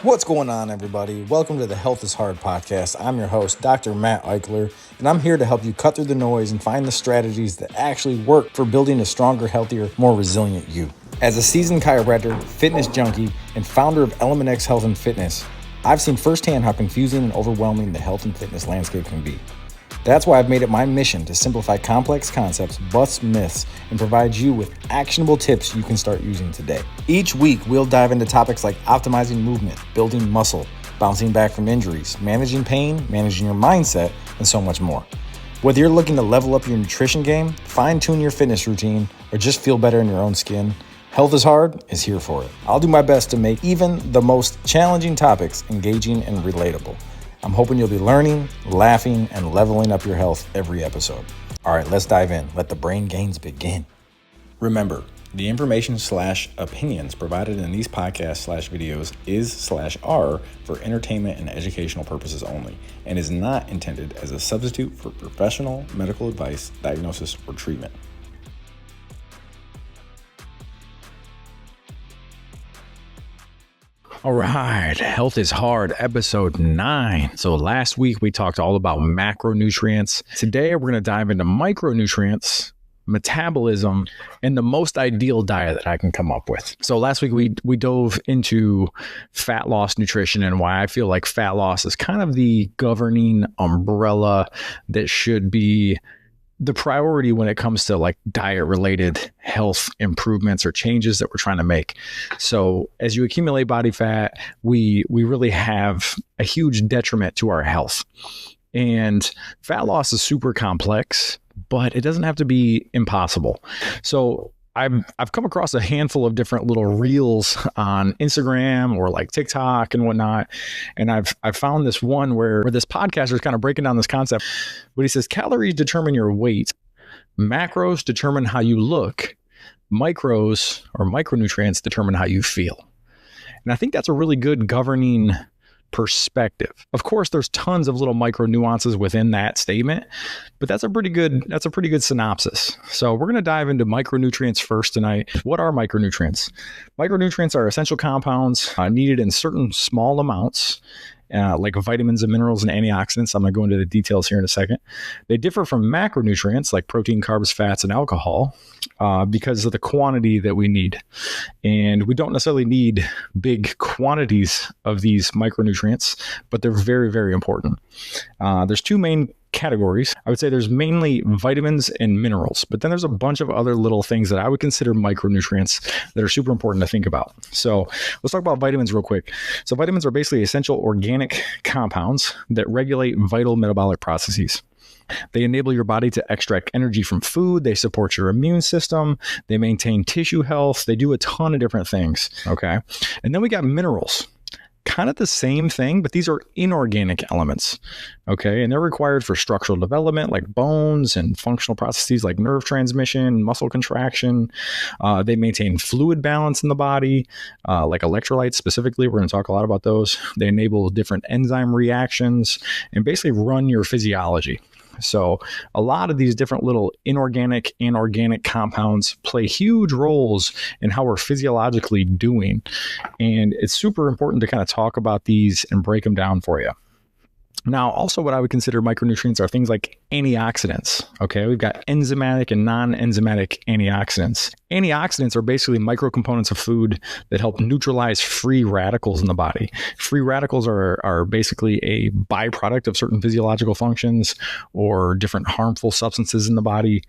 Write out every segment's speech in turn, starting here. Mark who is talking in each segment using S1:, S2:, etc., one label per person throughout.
S1: What's going on, everybody? Welcome to the Health is Hard podcast. I'm your host, Dr. Matt Eichler, and I'm here to help you cut through the noise and find the strategies that actually work for building a stronger, healthier, more resilient you. As a seasoned chiropractor, fitness junkie, and founder of Element X Health and Fitness, I've seen firsthand how confusing and overwhelming the health and fitness landscape can be. That's why I've made it my mission to simplify complex concepts, bust myths, and provide you with actionable tips you can start using today. Each week, we'll dive into topics like optimizing movement, building muscle, bouncing back from injuries, managing pain, managing your mindset, and so much more. Whether you're looking to level up your nutrition game, fine-tune your fitness routine, or just feel better in your own skin, Health is Hard is here for it. I'll do my best to make even the most challenging topics engaging and relatable. I'm hoping you'll be learning, laughing, and leveling up your health every episode. All right, let's dive in. Let the brain gains begin. Remember, the information/opinions provided in these podcasts/videos is/are for entertainment and educational purposes only, and is not intended as a substitute for professional medical advice, diagnosis, or treatment. All right, Health is Hard, episode 9. So last week we talked all about macronutrients. Today we're going to dive into micronutrients, metabolism, and the most ideal diet that I can come up with. So last week we dove into fat loss nutrition and why I feel like fat loss is kind of the governing umbrella that should be the priority when it comes to like diet related health improvements or changes that we're trying to make. So as you accumulate body fat, we really have a huge detriment to our health. And fat loss is super complex, but it doesn't have to be impossible. So I've come across a handful of different little reels on Instagram or like TikTok and whatnot. And I've found this one where this podcaster is kind of breaking down this concept. But he says, calories determine your weight. Macros determine how you look. Micros or micronutrients determine how you feel. And I think that's a really good governing perspective. Of course, there's tons of little micro nuances within that statement, but that's a pretty good synopsis. So we're going to dive into micronutrients first tonight. What are micronutrients? Micronutrients are essential compounds needed in certain small amounts, like vitamins and minerals and antioxidants. I'm going to go into the details here in a second. They differ from macronutrients like protein, carbs, fats, and alcohol because of the quantity that we need. And we don't necessarily need big quantities of these micronutrients, but they're very, very important. There's two main categories. I would say there's mainly vitamins and minerals, but then there's a bunch of other little things that I would consider micronutrients that are super important to think about. So let's talk about vitamins real quick. So vitamins are basically essential organic compounds that regulate vital metabolic processes. They enable your body to extract energy from food. They support your immune system. They maintain tissue health. They do a ton of different things. Okay. And then we got minerals. Kind of the same thing, but these are inorganic elements, okay? And they're required for structural development like bones and functional processes like nerve transmission, muscle contraction. They maintain fluid balance in the body, like electrolytes specifically. We're going to talk a lot about those. They enable different enzyme reactions and basically run your physiology. So a lot of these different little inorganic and organic compounds play huge roles in how we're physiologically doing. And it's super important to kind of talk about these and break them down for you. Now, also what I would consider micronutrients are things like antioxidants. Okay, we've got enzymatic and non-enzymatic antioxidants. Antioxidants are basically microcomponents of food that help neutralize free radicals in the body. Free radicals are basically a byproduct of certain physiological functions or different harmful substances in the body.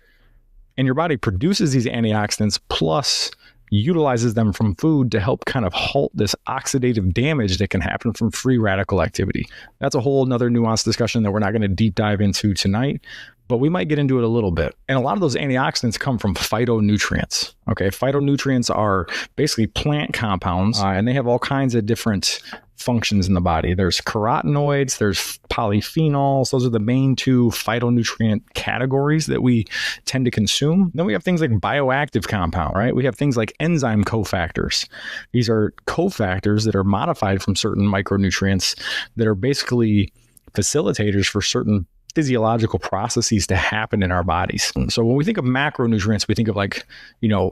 S1: And your body produces these antioxidants plus utilizes them from food to help kind of halt this oxidative damage that can happen from free radical activity. That's a whole nother nuanced discussion that we're not going to deep dive into tonight, but we might get into it a little bit. And a lot of those antioxidants come from phytonutrients. Okay, phytonutrients are basically plant compounds, and they have all kinds of different functions in the body. There's carotenoids, there's polyphenols. Those are the main two phytonutrient categories that we tend to consume. Then we have things like bioactive compound, right? We have things like enzyme cofactors. These are cofactors that are modified from certain micronutrients that are basically facilitators for certain physiological processes to happen in our bodies. So when we think of macronutrients, we think of like,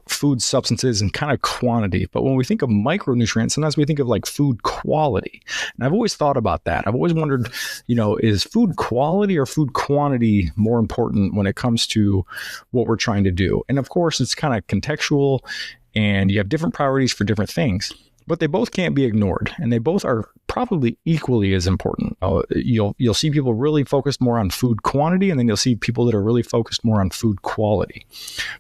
S1: food substances and kind of quantity. But when we think of micronutrients, sometimes we think of like food quality. And I've always thought about that. I've always wondered, is food quality or food quantity more important when it comes to what we're trying to do? And of course, it's kind of contextual and you have different priorities for different things. But they both can't be ignored, and they both are probably equally as important. You'll see people really focused more on food quantity, and then you'll see people that are really focused more on food quality.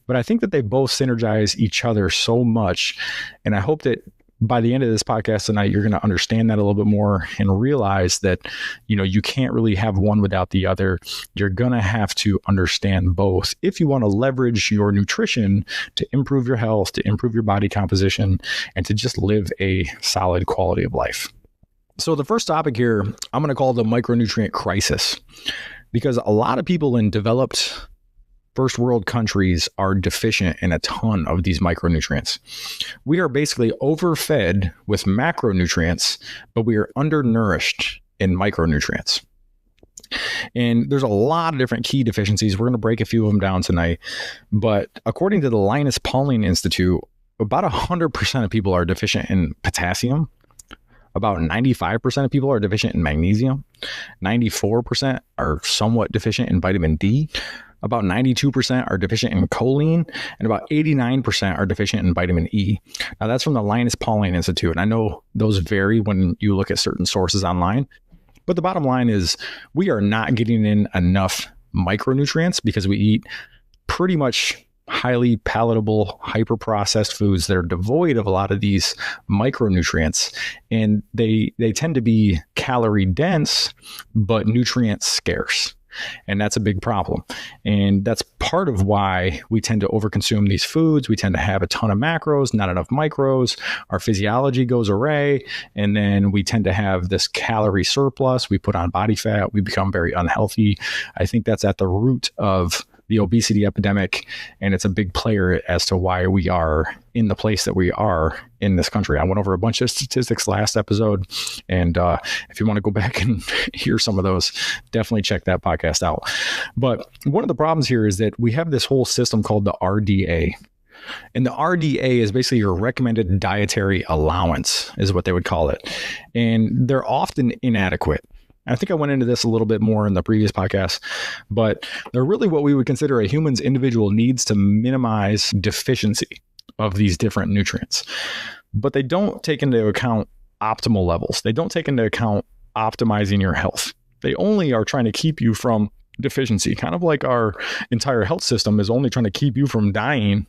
S1: But I think that they both synergize each other so much, and I hope that by the end of this podcast tonight, you're going to understand that a little bit more and realize that, you can't really have one without the other. You're going to have to understand both if you want to leverage your nutrition to improve your health, to improve your body composition, and to just live a solid quality of life. So the first topic here, I'm going to call the micronutrient crisis, because a lot of people in developed first world countries are deficient in a ton of these micronutrients. We are basically overfed with macronutrients, but we are undernourished in micronutrients. And there's a lot of different key deficiencies. We're going to break a few of them down tonight. But according to the Linus Pauling Institute, about 100% of people are deficient in potassium. About 95% of people are deficient in magnesium. 94% are somewhat deficient in vitamin D. About 92% are deficient in choline, and about 89% are deficient in vitamin E. Now, that's from the Linus Pauling Institute. And I know those vary when you look at certain sources online. But the bottom line is we are not getting in enough micronutrients because we eat pretty much highly palatable, hyper-processed foods that are devoid of a lot of these micronutrients. And they tend to be calorie dense, but nutrient scarce. And that's a big problem. And that's part of why we tend to overconsume these foods. We tend to have a ton of macros, not enough micros. Our physiology goes array. And then we tend to have this calorie surplus. We put on body fat. We become very unhealthy. I think that's at the root of the obesity epidemic. And it's a big player as to why we are in the place that we are in this country. I went over a bunch of statistics last episode. And if you want to go back and hear some of those, definitely check that podcast out. But one of the problems here is that we have this whole system called the RDA. And the RDA is basically your recommended dietary allowance, is what they would call it. And they're often inadequate. I think I went into this a little bit more in the previous podcast, but they're really what we would consider a human's individual needs to minimize deficiency of these different nutrients. But they don't take into account optimal levels. They don't take into account optimizing your health. They only are trying to keep you from deficiency, kind of like our entire health system is only trying to keep you from dying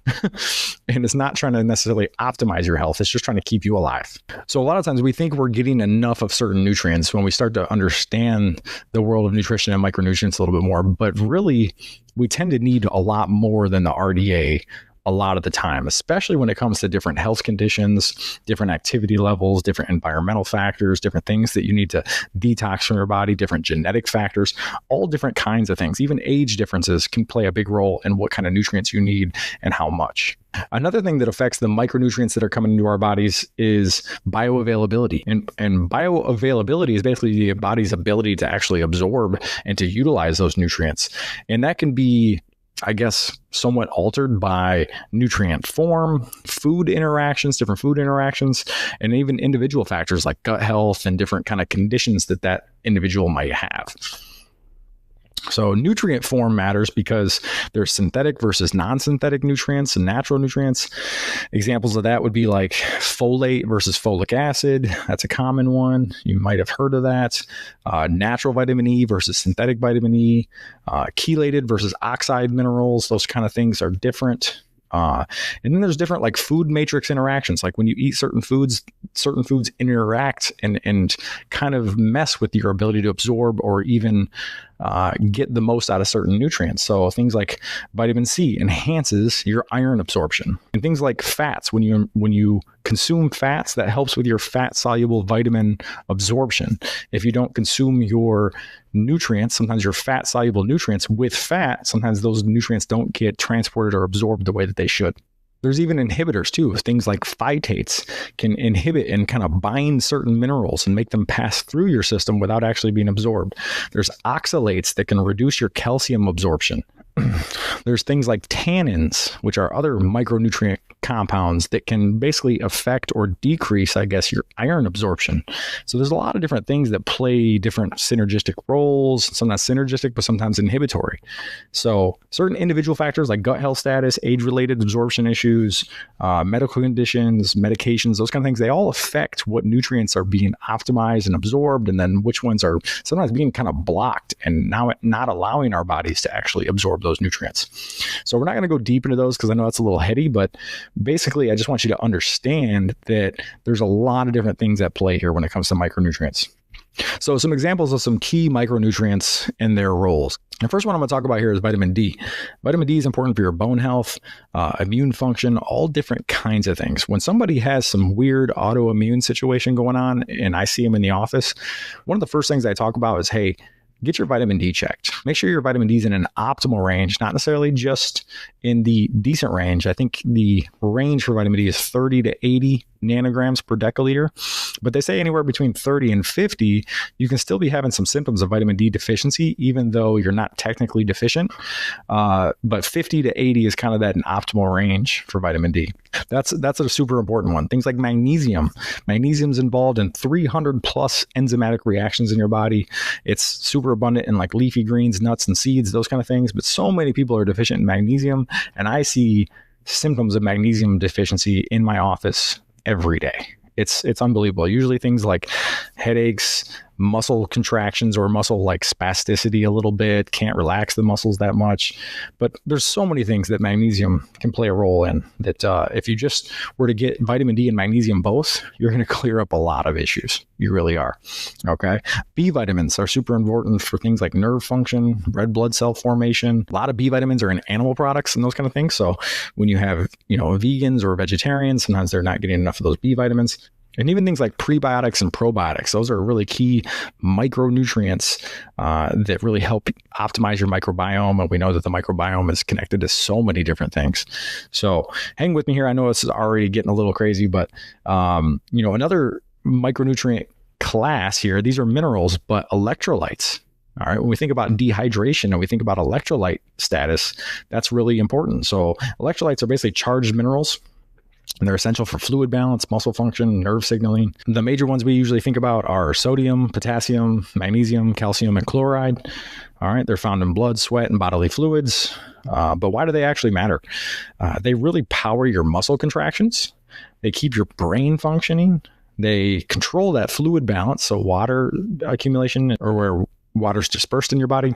S1: and it's not trying to necessarily optimize your health. It's just trying to keep you alive. So a lot of times we think we're getting enough of certain nutrients when we start to understand the world of nutrition and micronutrients a little bit more, but really we tend to need a lot more than the RDA a lot of the time, especially when it comes to different health conditions, different activity levels, different environmental factors, different things that you need to detox from your body, different genetic factors, all different kinds of things. Even age differences can play a big role in what kind of nutrients you need and how much. Another thing that affects the micronutrients that are coming into our bodies is bioavailability. And bioavailability is basically the body's ability to actually absorb and to utilize those nutrients. And that can be, I guess, somewhat altered by nutrient form, food interactions, different food interactions, and even individual factors like gut health and different kind of conditions that individual might have. So nutrient form matters because there's synthetic versus non-synthetic nutrients and natural nutrients. Examples of that would be like folate versus folic acid. That's a common one. You might have heard of that. Natural vitamin E versus synthetic vitamin E. Chelated versus oxide minerals. Those kind of things are different. And then there's different like food matrix interactions. Like when you eat certain foods interact and kind of mess with your ability to absorb or even get the most out of certain nutrients. So things like vitamin C enhances your iron absorption, and things like fats. When you consume fats, that helps with your fat soluble vitamin absorption. If you don't consume your nutrients, sometimes your fat soluble nutrients with fat, sometimes those nutrients don't get transported or absorbed the way that they should. There's even inhibitors too. Things like phytates can inhibit and kind of bind certain minerals and make them pass through your system without actually being absorbed. There's oxalates that can reduce your calcium absorption. There's things like tannins, which are other micronutrient compounds that can basically affect or decrease, I guess, your iron absorption. So there's a lot of different things that play different synergistic roles, sometimes synergistic, but sometimes inhibitory. So certain individual factors like gut health status, age-related absorption issues, medical conditions, medications, those kind of things, they all affect what nutrients are being optimized and absorbed, and then which ones are sometimes being kind of blocked and now not allowing our bodies to actually absorb those nutrients. So we're not going to go deep into those because I know that's a little heady, but basically I just want you to understand that there's a lot of different things at play here when it comes to micronutrients. So some examples of some key micronutrients and their roles. The first one I'm going to talk about here is vitamin D. Vitamin D is important for your bone health, immune function, all different kinds of things. When somebody has some weird autoimmune situation going on and I see them in the office, one of the first things I talk about is, hey, get your vitamin D checked. Make sure your vitamin D is in an optimal range, not necessarily just in the decent range. I think the range for vitamin D is 30 to 80 nanograms per deciliter, but they say anywhere between 30 and 50, you can still be having some symptoms of vitamin D deficiency, even though you're not technically deficient. But 50 to 80 is kind of that an optimal range for vitamin D. That's a super important one. Things like magnesium. Magnesium's involved in 300 plus enzymatic reactions in your body. It's super abundant in like leafy greens, nuts, and seeds, those kind of things. But so many people are deficient in magnesium, and I see symptoms of magnesium deficiency in my office every day. It's unbelievable. Usually things like headaches, muscle contractions or muscle like spasticity a little bit, can't relax the muscles that much. But there's so many things that magnesium can play a role in that if you just were to get vitamin D and magnesium both, you're going to clear up a lot of issues. You really are. Okay. B vitamins are super important for things like nerve function, red blood cell formation. A lot of B vitamins are in animal products and those kind of things. So when you have, vegans or vegetarians, sometimes they're not getting enough of those B vitamins. And even things like prebiotics and probiotics, those are really key micronutrients that really help optimize your microbiome. And we know that the microbiome is connected to so many different things. So hang with me here. I know this is already getting a little crazy, but another micronutrient class here, these are minerals, but electrolytes. All right. When we think about dehydration and we think about electrolyte status, that's really important. So electrolytes are basically charged minerals. And they're essential for fluid balance, muscle function, nerve signaling. The major ones we usually think about are sodium, potassium, magnesium, calcium, and chloride. All right, they're found in blood, sweat, and bodily fluids. But why do they actually matter? They really power your muscle contractions. They keep your brain functioning. They control that fluid balance, so water accumulation or where water's dispersed in your body.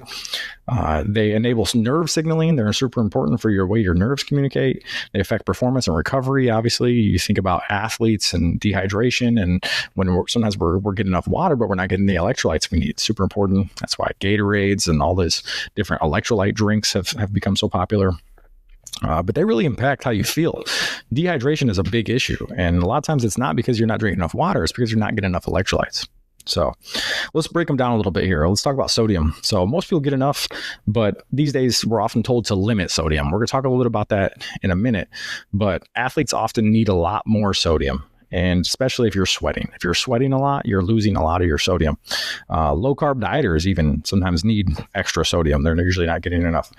S1: They enable nerve signaling. They're super important for your way your nerves communicate. They affect performance and recovery. Obviously, you think about athletes and dehydration, and when sometimes we're getting enough water, but we're not getting the electrolytes we need. It's super important. That's why Gatorades and all these different electrolyte drinks have become so popular. But they really impact how you feel. Dehydration is a big issue, and a lot of times it's not because you're not drinking enough water. It's because you're not getting enough electrolytes. So let's break them down a little bit here. Let's talk about sodium. So most people get enough, but these days we're often told to limit sodium. We're going to talk a little bit about that in a minute, but athletes often need a lot more sodium. And especially if you're sweating. If you're sweating a lot, you're losing a lot of your sodium. Low-carb dieters even sometimes need extra sodium. They're usually not getting enough.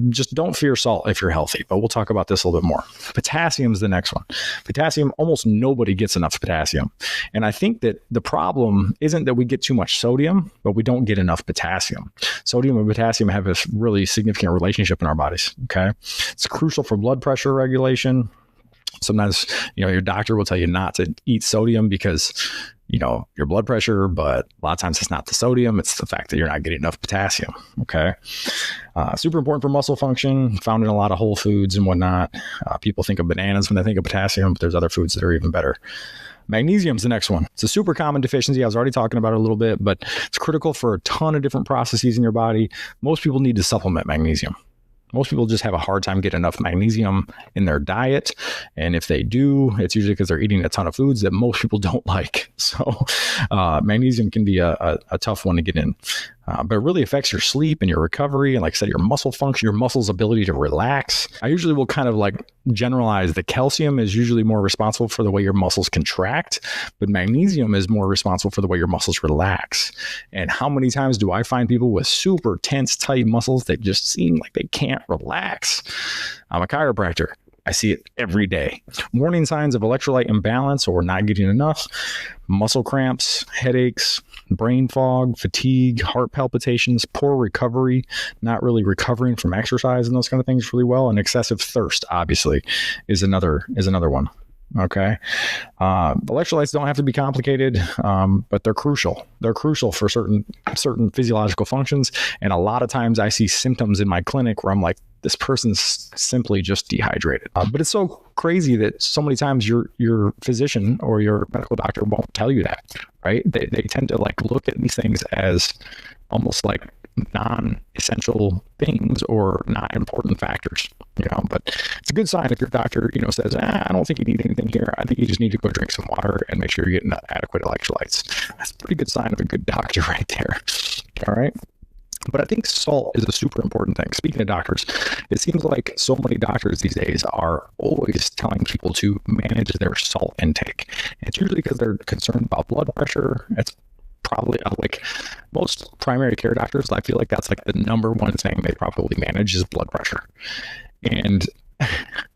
S1: Just don't fear salt if you're healthy, but we'll talk about this a little bit more. Potassium is the next one. Potassium, almost nobody gets enough potassium. And I think that the problem isn't that we get too much sodium, but we don't get enough potassium. Sodium and potassium have a really significant relationship in our bodies, okay? It's crucial for blood pressure regulation. Sometimes, your doctor will tell you not to eat sodium because, your blood pressure, but a lot of times it's not the sodium. It's the fact that you're not getting enough potassium. Okay. Super important for muscle function, found in a lot of whole foods and whatnot. People think of bananas when they think of potassium, but there's other foods that are even better. Magnesium is the next one. It's a super common deficiency. I was already talking about it a little bit, but it's critical for a ton of different processes in your body. Most people need to supplement magnesium. Most people just have a hard time getting enough magnesium in their diet. And if they do, it's usually because they're eating a ton of foods that most people don't like. So magnesium can be a tough one to get in. But it really affects your sleep and your recovery and, like I said, your muscle function, your muscles' ability to relax. I usually will kind of like generalize the calcium is usually more responsible for the way your muscles contract, but magnesium is more responsible for the way your muscles relax. And how many times do I find people with super tense, tight muscles that just seem like they can't relax? I'm a chiropractor. I see it every day. Warning signs of electrolyte imbalance or not getting enough, muscle cramps, headaches, brain fog, fatigue, heart palpitations, poor recovery, not really recovering from exercise and those kind of things really well, and excessive thirst, obviously, is another one. Okay. Electrolytes don't have to be complicated, but they're crucial. They're crucial for certain physiological functions. And a lot of times I see symptoms in my clinic where I'm like, this person's simply just dehydrated. But it's so crazy that so many times your physician or your medical doctor won't tell you that, right? They tend to like look at these things as almost like non-essential things or not important factors, but it's a good sign if your doctor, says, I don't think you need anything here. I think you just need to go drink some water and make sure you're getting adequate electrolytes. That's a pretty good sign of a good doctor right there. All right. But I think salt is a super important thing. Speaking of doctors, it seems like so many doctors these days are always telling people to manage their salt intake. And it's usually because they're concerned about blood pressure. It's probably like most primary care doctors, I feel like that's like the number one thing they probably manage is blood pressure. And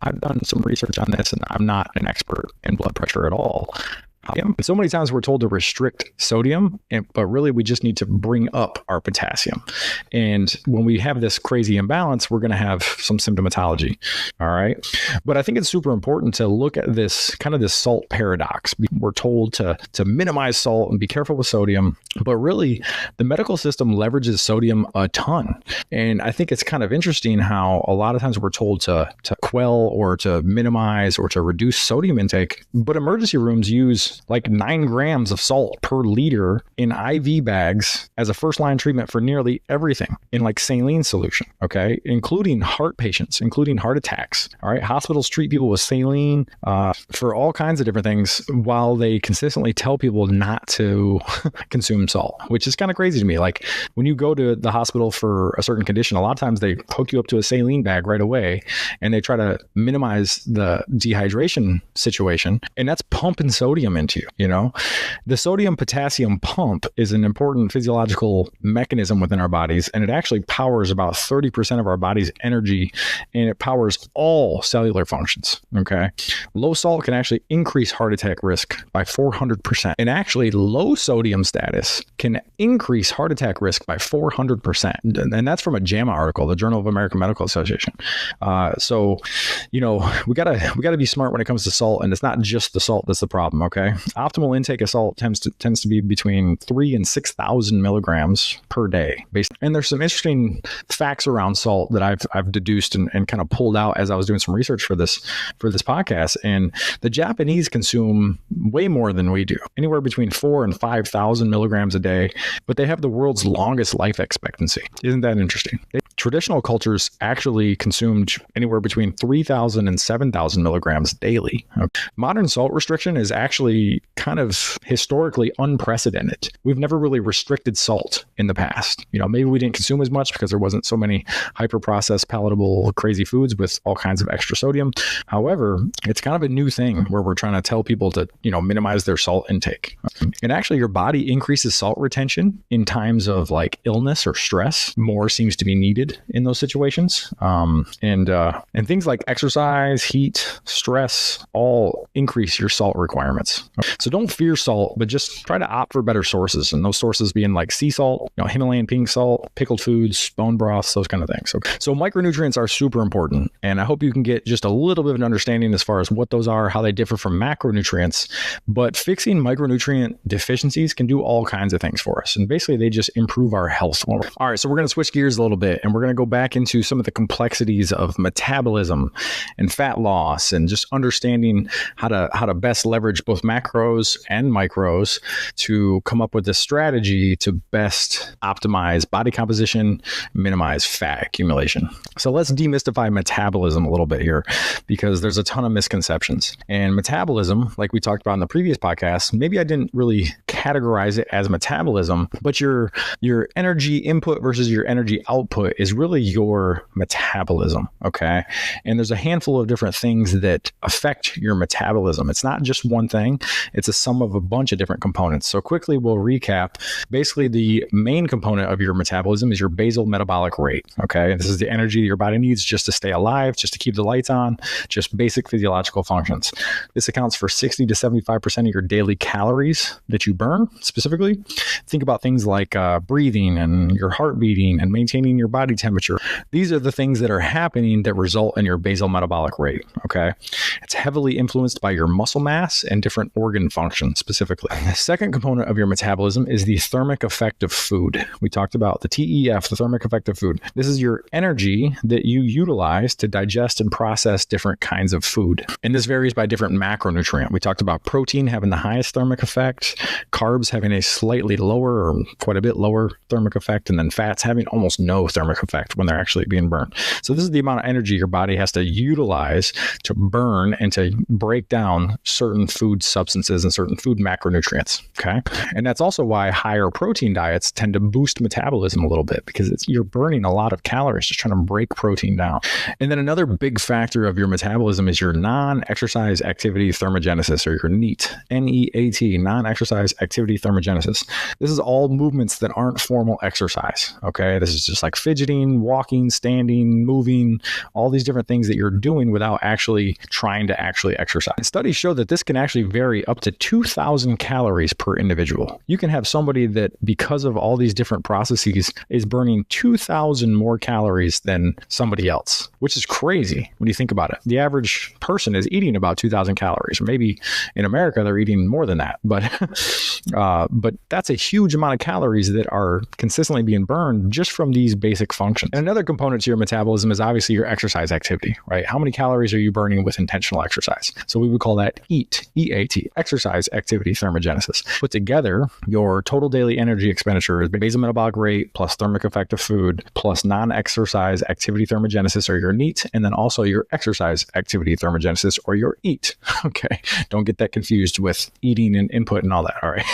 S1: I've done some research on this, and I'm not an expert in blood pressure at all. So many times we're told to restrict sodium, but really we just need to bring up our potassium. And when we have this crazy imbalance, we're going to have some symptomatology. All right. But I think it's super important to look at this kind of this salt paradox. We're told to minimize salt and be careful with sodium, but really the medical system leverages sodium a ton. And I think it's kind of interesting how a lot of times we're told to quell or to minimize or to reduce sodium intake, but emergency rooms use like 9 grams of salt per liter in IV bags as a first line treatment for nearly everything in like saline solution. Okay. Including heart patients, including heart attacks. All right. Hospitals treat people with saline for all kinds of different things while they consistently tell people not to consume salt, which is kind of crazy to me. Like when you go to the hospital for a certain condition, a lot of times they hook you up to a saline bag right away and they try to minimize the dehydration situation. And that's pumping sodium into you. The sodium potassium pump is an important physiological mechanism within our bodies, and it actually powers about 30% of our body's energy, and it powers all cellular functions. Okay. Low salt can actually increase heart attack risk by 400%. And actually low sodium status can increase heart attack risk by 400%. And that's from a JAMA article, the Journal of American Medical Association. So we gotta be smart when it comes to salt, and it's not just the salt that's the problem. Okay. Optimal intake of salt tends to be between 3,000 and 6,000 milligrams per day. And there's some interesting facts around salt that I've deduced and kind of pulled out as I was doing some research for this podcast. And the Japanese consume way more than we do, anywhere between 4,000 and 5,000 milligrams a day, but they have the world's longest life expectancy. Isn't that interesting? Traditional cultures actually consumed anywhere between 3,000 and 7,000 milligrams daily. Modern salt restriction is actually kind of historically unprecedented. We've never really restricted salt in the past. Maybe we didn't consume as much because there wasn't so many hyper-processed, palatable, crazy foods with all kinds of extra sodium. However, it's kind of a new thing where we're trying to tell people to, minimize their salt intake. And actually, your body increases salt retention in times of like illness or stress. More seems to be needed in those situations. And things like exercise, heat, stress, all increase your salt requirements. So don't fear salt, but just try to opt for better sources. And those sources being like sea salt, Himalayan pink salt, pickled foods, bone broths, those kind of things. So micronutrients are super important. And I hope you can get just a little bit of an understanding as far as what those are, how they differ from macronutrients. But fixing micronutrient deficiencies can do all kinds of things for us. And basically, they just improve our health. All right, so we're going to switch gears a little bit, and we're going to go back into some of the complexities of metabolism and fat loss, and just understanding how to best leverage both macro macros and micros to come up with a strategy to best optimize body composition, minimize fat accumulation. So let's demystify metabolism a little bit here, because there's a ton of misconceptions. And metabolism, like we talked about in the previous podcast, maybe I didn't really categorize it as metabolism, but your energy input versus your energy output is really your metabolism, okay? And there's a handful of different things that affect your metabolism. It's not just one thing, it's a sum of a bunch of different components. So quickly, we'll recap. Basically, the main component of your metabolism is your basal metabolic rate, okay? This is the energy that your body needs just to stay alive, just to keep the lights on, just basic physiological functions. This accounts for 60 to 75% of your daily calories that you burn. Specifically, think about things like breathing and your heart beating and maintaining your body temperature. These are the things that are happening that result in your basal metabolic rate, okay? It's heavily influenced by your muscle mass and different organ functions specifically. The second component of your metabolism is the thermic effect of food. We talked about the TEF, the thermic effect of food. This is your energy that you utilize to digest and process different kinds of food. And this varies by different macronutrient. We talked about protein having the highest thermic effect, carbs having a slightly lower or quite a bit lower thermic effect, and then fats having almost no thermic effect when they're actually being burned. So this is the amount of energy your body has to utilize to burn and to break down certain food substances and certain food macronutrients, okay? And that's also why higher protein diets tend to boost metabolism a little bit, because you're burning a lot of calories just trying to break protein down. And then another big factor of your metabolism is your non-exercise activity thermogenesis, or your NEAT, N-E-A-T, non-exercise activity thermogenesis. This is all movements that aren't formal exercise, okay? This is just like fidgeting, walking, standing, moving, all these different things that you're doing without actually trying to actually exercise. Studies show that this can actually vary up to 2,000 calories per individual. You can have somebody that, because of all these different processes, is burning 2,000 more calories than somebody else, which is crazy when you think about it. The average person is eating about 2,000 calories. Maybe in America, they're eating more than that, but that's a huge amount of calories that are consistently being burned just from these basic functions. And another component to your metabolism is obviously your exercise activity, right? How many calories are you burning with intentional exercise? So we would call that EAT, E-A-T, exercise activity thermogenesis. Put together, your total daily energy expenditure is basal metabolic rate plus thermic effect of food plus non-exercise activity thermogenesis, or your NEAT, and then also your exercise activity thermogenesis, or your EAT. Okay, don't get that confused with eating and input and all that, all right?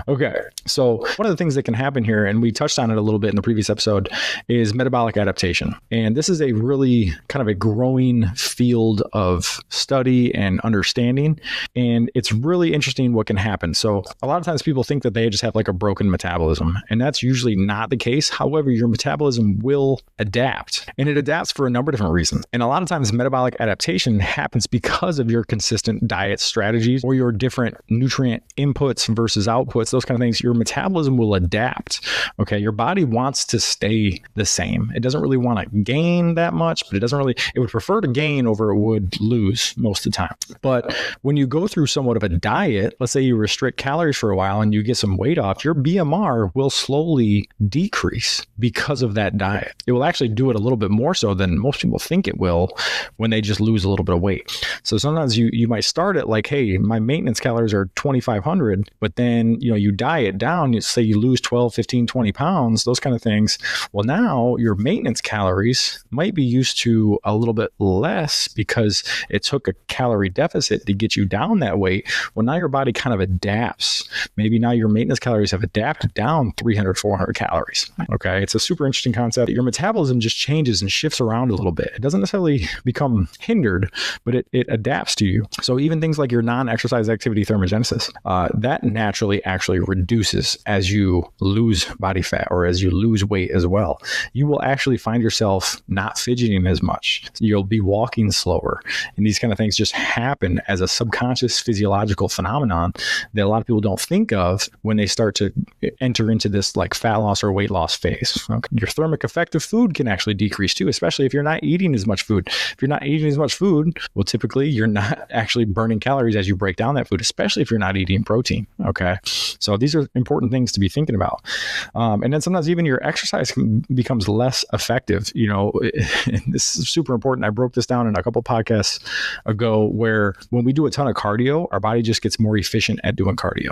S1: Okay, so one of the things that can happen here, and we touched on it a little bit in the previous episode, is metabolic adaptation. And this is a really kind of a growing field of study and understanding. And it's really interesting what can happen. So a lot of times people think that they just have like a broken metabolism, and that's usually not the case. However, your metabolism will adapt, and it adapts for a number of different reasons. And a lot of times metabolic adaptation happens because of your consistent diet strategies or your different nutrient inputs versus outputs, those kind of things. Your metabolism will adapt. Okay. Your body wants to stay the same. It doesn't really want to gain that much, but it would prefer to gain over it would lose most of the time. But when you go through somewhat of a diet, let's say you restrict calories for a while and you get some weight off, your BMR will slowly decrease because of that diet. It will actually do it a little bit more so than most people think it will when they just lose a little bit of weight. So sometimes you might start at like, hey, my maintenance calories are 2,500, but then, you diet down, you say you lose 12, 15, 20 pounds, those kind of things. Well, now your maintenance calories might be used to a little bit less because it took a calorie deficit to get you down that weight. Well, now your body kind of adapts. Maybe now your maintenance calories have adapted down 300, 400 calories. Okay. It's a super interesting concept. Your metabolism just changes and shifts around a little bit. It doesn't necessarily become hindered, but it adapts to you. So even things like your non-exercise activity thermogenesis, that naturally actually reduces as you lose body fat or as you lose weight as well. You will actually find yourself not fidgeting as much. You'll be walking slower. And these kind of things just happen as a subconscious physiological phenomenon that a lot of people don't think of when they start to enter into this like fat loss or weight loss phase. Okay. Your thermic effect of food can actually decrease too, especially if you're not eating as much food. If you're not eating as much food, well, typically you're not actually burning calories as you break down that food, especially if you're not eating protein. Okay. So these are important things to be thinking about. And then sometimes even your exercise becomes less effective. This is super important. I broke this down in a couple podcasts ago where when we do a ton of cardio cardio, our body just gets more efficient at doing cardio.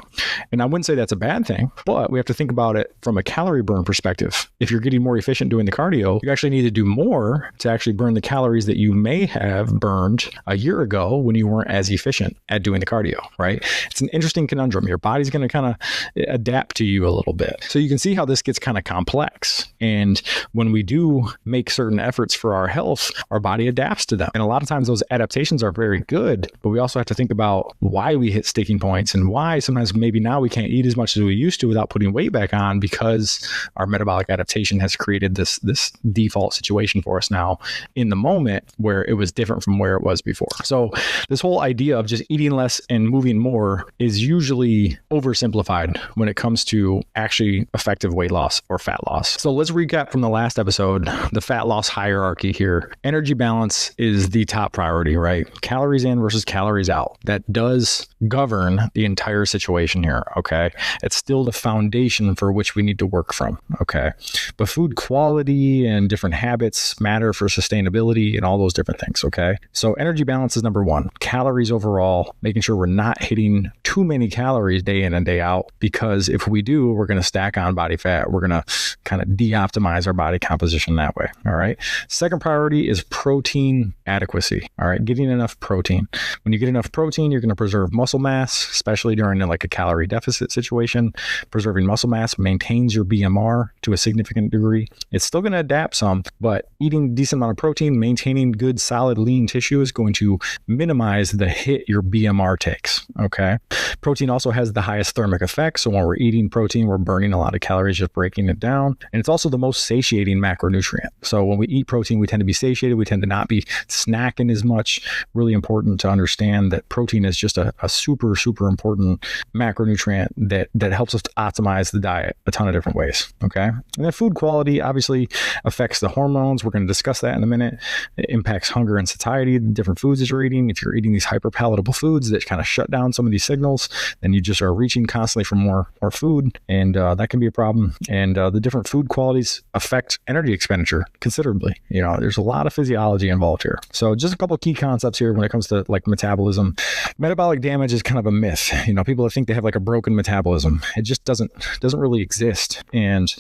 S1: And I wouldn't say that's a bad thing, but we have to think about it from a calorie burn perspective. If you're getting more efficient doing the cardio, you actually need to do more to actually burn the calories that you may have burned a year ago when you weren't as efficient at doing the cardio, right? It's an interesting conundrum. Your body's going to kind of adapt to you a little bit. So you can see how this gets kind of complex. And when we do make certain efforts for our health, our body adapts to them. And a lot of times those adaptations are very good, but we also have to think about why we hit sticking points and why sometimes maybe now we can't eat as much as we used to without putting weight back on, because our metabolic adaptation has created this default situation for us now in the moment where it was different from where it was before. So this whole idea of just eating less and moving more is usually oversimplified when it comes to actually effective weight loss or fat loss. So let's recap from the last episode, the fat loss hierarchy here. Energy balance is the top priority, right? Calories in versus calories out. That does govern the entire situation here, okay? It's still the foundation for which we need to work from, okay? But food quality and different habits matter for sustainability and all those different things, okay? So energy balance is number one. Calories overall, making sure we're not hitting too many calories day in and day out, because if we do, we're going to stack on body fat. We're going to kind of de-optimize our body composition that way, all right? Second priority is protein adequacy, all right? Getting enough protein. When you get enough protein, you're going to preserve muscle mass, especially during like a calorie deficit situation. Preserving muscle mass maintains your BMR to a significant degree. It's still going to adapt some, but eating a decent amount of protein, maintaining good, solid, lean tissue is going to minimize the hit your BMR takes, okay? Protein also has the highest thermic effect. So when we're eating protein, we're burning a lot of calories, just breaking it down. And it's also the most satiating macronutrient. So when we eat protein, we tend to be satiated. We tend to not be snacking as much. Really important to understand that protein is just a super, super important macronutrient that helps us to optimize the diet a ton of different ways, okay? And then food quality obviously affects the hormones. We're going to discuss that in a minute. It impacts hunger and satiety, the different foods that you're eating. If you're eating these hyperpalatable foods that kind of shut down some of these signals, then you just are reaching constantly for more food, and that can be a problem. And the different food qualities affect energy expenditure considerably. You know, there's a lot of physiology involved here. So just a couple of key concepts here when it comes to like metabolism. Metabolic damage is kind of a myth. You know, people think they have like a broken metabolism. It just doesn't really exist. And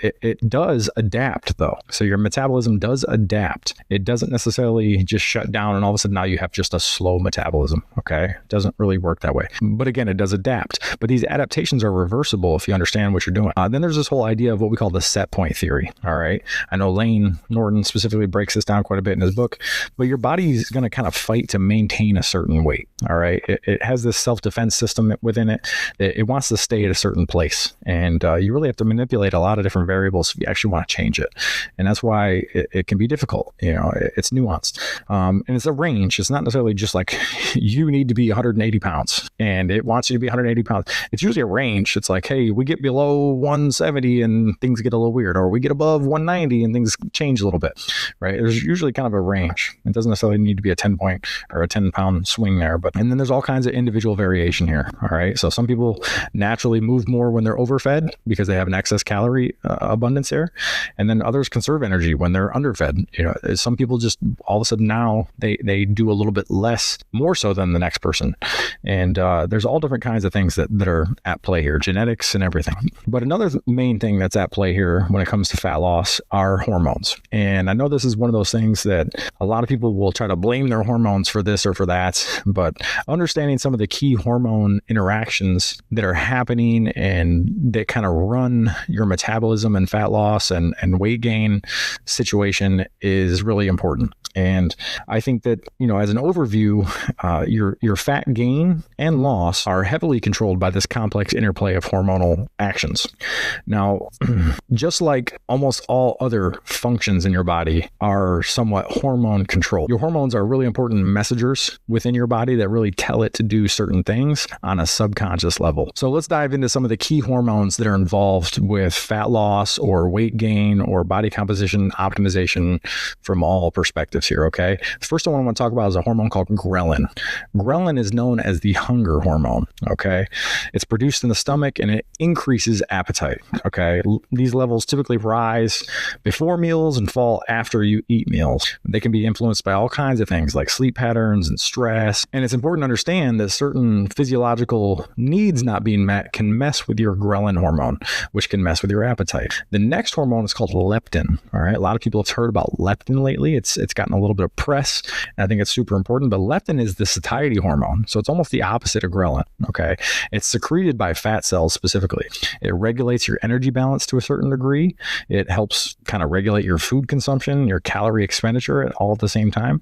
S1: it does adapt though. So your metabolism does adapt. It doesn't necessarily just shut down and all of a sudden now you have just a slow metabolism. Okay. It doesn't really work that way. But again, it does adapt. But these adaptations are reversible if you understand what you're doing. Then there's this whole idea of what we call the set point theory. All right. I know Lane Norton specifically breaks this down quite a bit in his book, but your body is going to kind of fight to maintain a certain weight. All right. It has this self-defense system within it. It wants to stay at a certain place. And you really have to manipulate a lot of different variables if you actually want to change it. And that's why it can be difficult. You know, it's nuanced. And it's a range. It's not necessarily just like you need to be 180 pounds and it wants you to be 180 pounds. It's usually a range. It's like, hey, we get below 170 and things get a little weird, or we get above 190 and things change a little bit, right? There's usually kind of a range. It doesn't necessarily need to be a 10 point or a 10 pound swing there, and then there's all kinds of individual variation here. All right. So some people naturally move more when they're overfed because they have an excess calorie abundance there. And then others conserve energy when they're underfed. You know, some people just all of a sudden now they do a little bit less, more so than the next person. And there's all different kinds of things that are at play here, genetics and everything. But another main thing that's at play here when it comes to fat loss are hormones. And I know this is one of those things that a lot of people will try to blame their hormones for this or for that, but understanding some of the key hormone interactions that are happening and that kind of run your metabolism and fat loss and weight gain situation is really important. And I think that, you know, as an overview, your fat gain and loss are heavily controlled by this complex interplay of hormonal actions. Now, just like almost all other functions in your body are somewhat hormone controlled, your hormones are really important messengers within your body that really tell it to do certain things on a subconscious level. So let's dive into some of the key hormones that are involved with fat loss or weight gain or body composition optimization from all perspectives here, okay? The first one I want to talk about is a hormone called ghrelin. Ghrelin is known as the hunger hormone, okay? It's produced in the stomach and it increases appetite, okay? These levels typically rise before meals and fall after you eat meals. They can be influenced by all kinds of things like sleep patterns and stress. And it's important to understand that certain physiological needs not being met can mess with your ghrelin hormone, which can mess with your appetite. The next hormone is called leptin. All right. A lot of people have heard about leptin lately. It's gotten a little bit of press, and I think it's super important, but leptin is the satiety hormone. So it's almost the opposite of ghrelin. Okay. It's secreted by fat cells specifically. It regulates your energy balance to a certain degree. It helps kind of regulate your food consumption, your calorie expenditure all at the same time.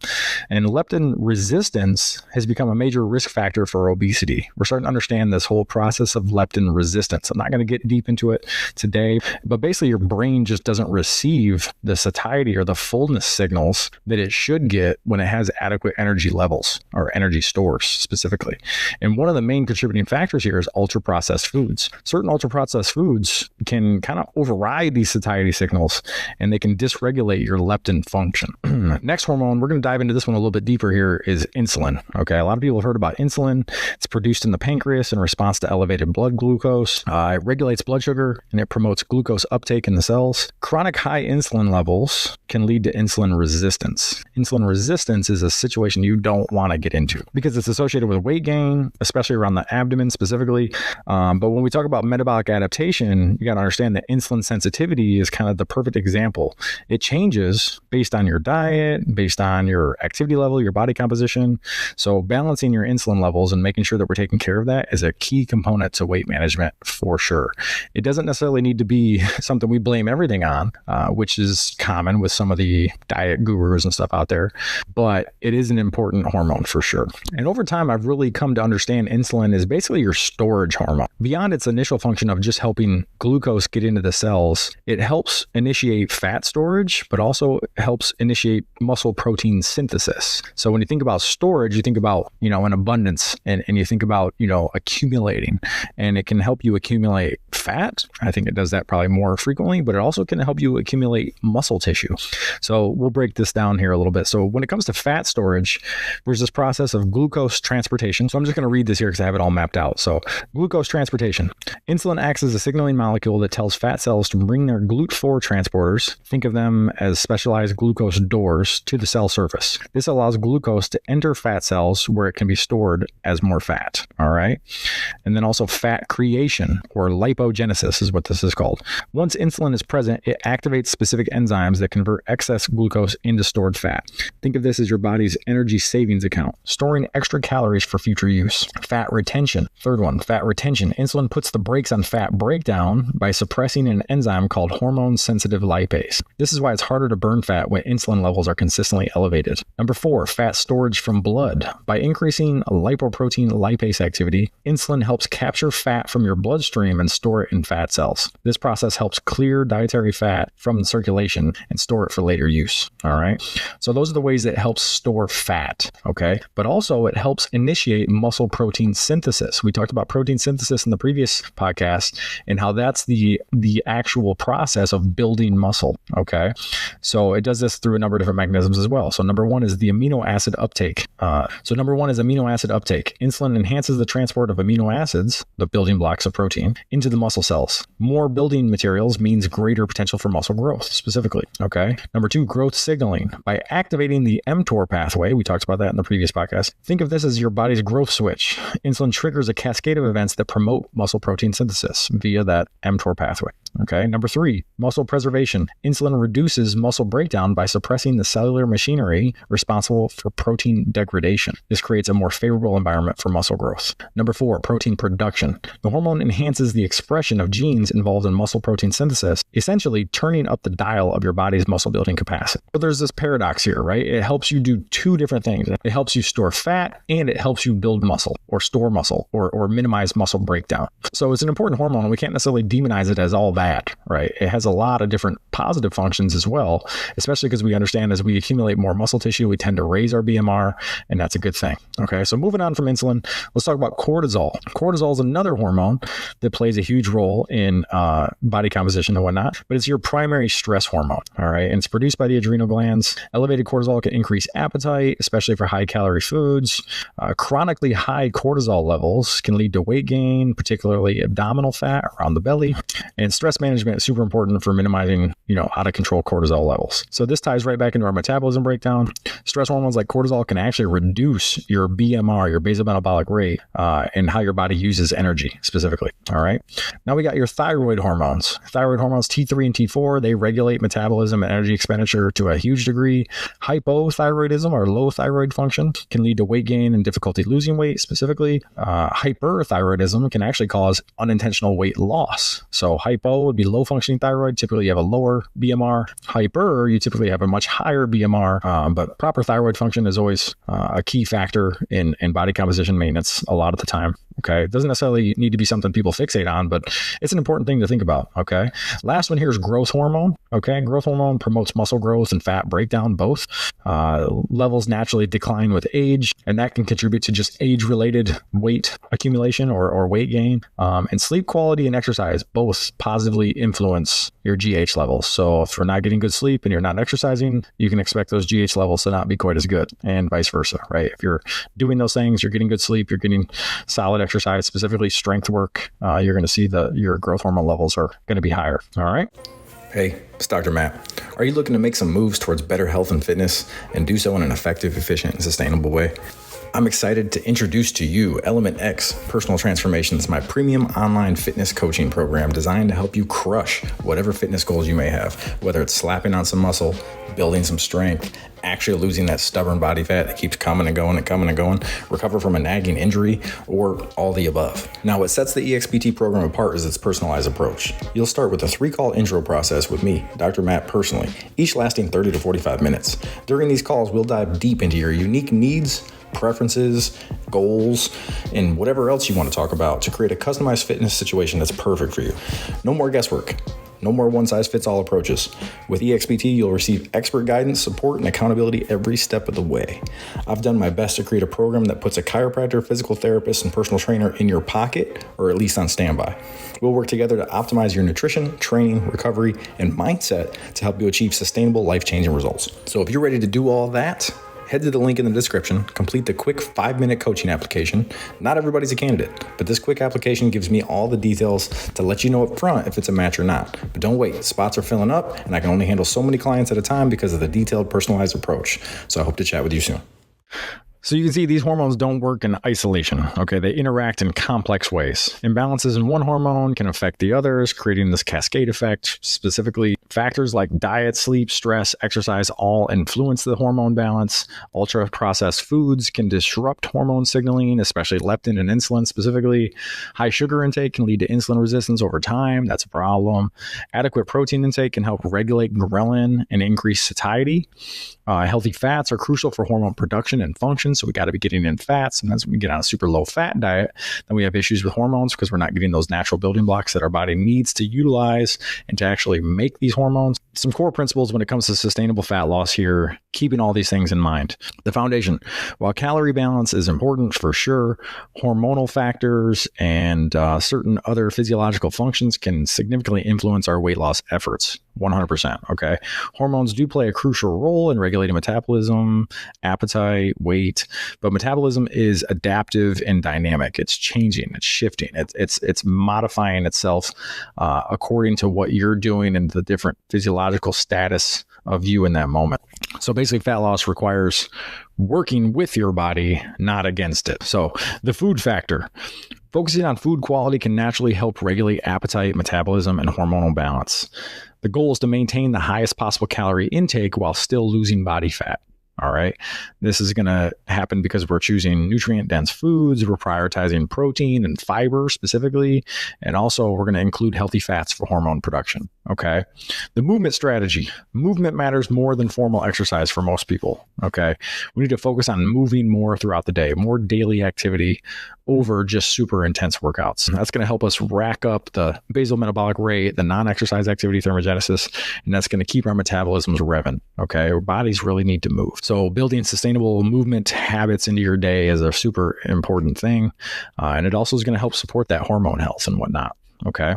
S1: And leptin resistance has become a major risk factor for obesity. We're starting to understand this whole process of leptin resistance. I'm not going to get deep into it today, but basically your brain just doesn't receive the satiety or the fullness signals that it should get when it has adequate energy levels or energy stores specifically. And one of the main contributing factors here is ultra processed foods. Certain ultra processed foods can kind of override these satiety signals, and they can dysregulate your leptin function. Next hormone, we're going to dive into this one a little bit deeper here, is insulin. Okay, a lot of people have heard about insulin. It's produced in the pancreas in response to elevated blood glucose. It regulates blood sugar, and it promotes glucose uptake in the cells. Chronic high insulin levels can lead to insulin resistance. Insulin resistance is a situation you don't want to get into because it's associated with weight gain, especially around the abdomen specifically. But when we talk about metabolic adaptation, you got to understand that insulin sensitivity is kind of the perfect example. It changes based on your diet, based on your activity level, your body composition. So balancing your insulin levels and making sure that we're taking care of that is a key component to weight management for sure. It doesn't necessarily need to be something we blame everything on, which is common with some of the diet gurus and stuff out there, but it is an important hormone for sure. And over time, I've really come to understand insulin is basically your storage hormone. Beyond its initial function of just helping glucose get into the cells, it helps initiate fat storage, but also helps initiate muscle protein synthesis. So when you think about storage, you think about, an abundance and you think about, accumulating, and it can help you accumulate fat. I think it does that probably more frequently, but it also can help you accumulate muscle tissue. So we'll break this down here a little bit. So when it comes to fat storage, there's this process of glucose transportation. So I'm just going to read this here because I have it all mapped out. So glucose transportation. Insulin acts as a signaling molecule that tells fat cells to bring their GLUT4 transporters, think of them as specialized glucose doors, to the cell surface. This allows glucose to enter fat cells where it can be stored as more fat. All right. And then also fat creation, or lipogenesis is what this is called. Once insulin is present, it activates specific enzymes that convert excess glucose into stored fat. Think of this as your body's energy savings account, storing extra calories for future use. Fat retention. Third one, fat retention. Insulin puts the brakes on fat breakdown by suppressing an enzyme called hormone-sensitive lipase. This is why it's harder to burn fat when insulin levels are consistently elevated. Number 4, fat storage from blood. By increasing lipoprotein lipase activity, insulin helps capture fat from your bloodstream and store it in fat cells. This process helps clear dietary fat from the circulation and store it for later use. All right. So those are the ways that it helps store fat. Okay. But also it helps initiate muscle protein synthesis. We talked about protein synthesis in the previous podcast and how that's the actual process of building muscle. Okay. So it does this through a number of different mechanisms as well. So number 1 is the amino acid uptake. Insulin enhances the transport of amino acids, the building blocks of protein, into the muscle cells. More building materials means greater potential for muscle growth specifically. Okay. Number 2, growth signaling. By activating the mTOR pathway, we talked about that in the previous podcast. Think of this as your body's growth switch. Insulin triggers a cascade of events that promote muscle protein synthesis via that mTOR pathway. Okay. Number 3, muscle preservation. Insulin reduces muscle breakdown by suppressing the cellular machinery responsible for protein degradation. This creates a more favorable environment for muscle growth. Number 4, protein production. The hormone enhances the expression of genes involved in muscle protein synthesis, essentially turning up the dial of your body's muscle building capacity. But there's this paradox here, right? It helps you do 2 different things. It helps you store fat and it helps you build muscle or store muscle or minimize muscle breakdown. So it's an important hormone, and we can't necessarily demonize it as all bad, right? It has a lot of different positive functions as well, especially because we understand as we accumulate more muscle tissue, we tend to raise our BMR, and that's a good thing. Okay, so moving on from insulin, let's talk about cortisol. Cortisol is another hormone that plays a huge role in body composition and whatnot, but it's your primary stress hormone, all right? And it's produced by the adrenal glands. Elevated cortisol can increase appetite, especially for high-calorie foods. Chronically high cortisol levels can lead to weight gain, particularly abdominal fat around the belly. And stress management is super important for minimizing, out of control cortisol levels. So this ties right back into our metabolism breakdown. Stress hormones like cortisol can actually reduce your BMR, your basal metabolic rate, and how your body uses energy specifically. All right. Now we got your thyroid hormones. Thyroid hormones T3 and T4, they regulate metabolism and energy expenditure to a huge degree. Hypothyroidism, or low thyroid function, can lead to weight gain and difficulty losing weight specifically. Hyperthyroidism can actually cause unintentional weight loss. So hypo would be low functioning thyroid. Typically you have a lower BMR. Hyper, you typically have a much higher BMR, but proper thyroid function is always a key factor in body composition maintenance a lot of the time. Okay. It doesn't necessarily need to be something people fixate on, but it's an important thing to think about. Okay. Last one here is growth hormone. Okay. Growth hormone promotes muscle growth and fat breakdown both. Levels naturally decline with age, and that can contribute to just age-related weight accumulation or weight gain. And sleep quality and exercise both positively influence your GH levels. So if you're not getting good sleep and you're not exercising, you can expect those GH levels to not be quite as good, and vice versa, right? If you're doing those things, you're getting good sleep, you're getting solid exercise, specifically strength work, you're going to see your growth hormone levels are going to be higher. All right. Hey, it's Dr. Matt. Are you looking to make some moves towards better health and fitness and do so in an effective, efficient, and sustainable way? I'm excited to introduce to you Element X Personal Transformations, my premium online fitness coaching program designed to help you crush whatever fitness goals you may have, whether it's slapping on some muscle, building some strength, actually losing that stubborn body fat that keeps coming and going, recover from a nagging injury, or all the above. Now, what sets the EXPT program apart is its personalized approach. You'll start with a 3-call intro process with me, Dr. Matt, personally, each lasting 30 to 45 minutes. During these calls, we'll dive deep into your unique needs, preferences, goals, and whatever else you want to talk about to create a customized fitness situation that's perfect for you. No more guesswork. No more one-size-fits-all approaches. With EXPT, you'll receive expert guidance, support, and accountability every step of the way. I've done my best to create a program that puts a chiropractor, physical therapist, and personal trainer in your pocket, or at least on standby. We'll work together to optimize your nutrition, training, recovery, and mindset to help you achieve sustainable, life-changing results. So if you're ready to do all that, head to the link in the description, complete the quick 5-minute coaching application. Not everybody's a candidate, but this quick application gives me all the details to let you know up front if it's a match or not. But don't wait, spots are filling up, and I can only handle so many clients at a time because of the detailed, personalized approach. So I hope to chat with you soon. So you can see these hormones don't work in isolation. Okay, they interact in complex ways. Imbalances in one hormone can affect the others, creating this cascade effect. Specifically, factors like diet, sleep, stress, exercise all influence the hormone balance. Ultra-processed foods can disrupt hormone signaling, especially leptin and insulin specifically. High sugar intake can lead to insulin resistance over time. That's a problem. Adequate protein intake can help regulate ghrelin and increase satiety. Healthy fats are crucial for hormone production and function, so we got to be getting in fats. Sometimes when we get on a super low fat diet, then we have issues with hormones because we're not getting those natural building blocks that our body needs to utilize and to actually make these hormones. Some core principles when it comes to sustainable fat loss here, keeping all these things in mind. The foundation, while calorie balance is important for sure, hormonal factors and certain other physiological functions can significantly influence our weight loss efforts. 100%. Okay. Hormones do play a crucial role in regulating metabolism, appetite, weight, but metabolism is adaptive and dynamic. It's changing, it's shifting, it's modifying itself according to what you're doing and the different physiological status of you in that moment. So basically, fat loss requires working with your body, not against it. So the food factor. Focusing on food quality can naturally help regulate appetite, metabolism, and hormonal balance. The goal is to maintain the highest possible calorie intake while still losing body fat. All right. This is going to happen because we're choosing nutrient-dense foods. We're prioritizing protein and fiber specifically. And also we're going to include healthy fats for hormone production. Okay. The movement strategy. Movement matters more than formal exercise for most people. Okay. We need to focus on moving more throughout the day, more daily activity over just super intense workouts. That's going to help us rack up the basal metabolic rate, the non-exercise activity thermogenesis, and that's going to keep our metabolisms revving. Okay. Our bodies really need to move. So building sustainable movement habits into your day is a super important thing. And it also is going to help support that hormone health and whatnot. Okay.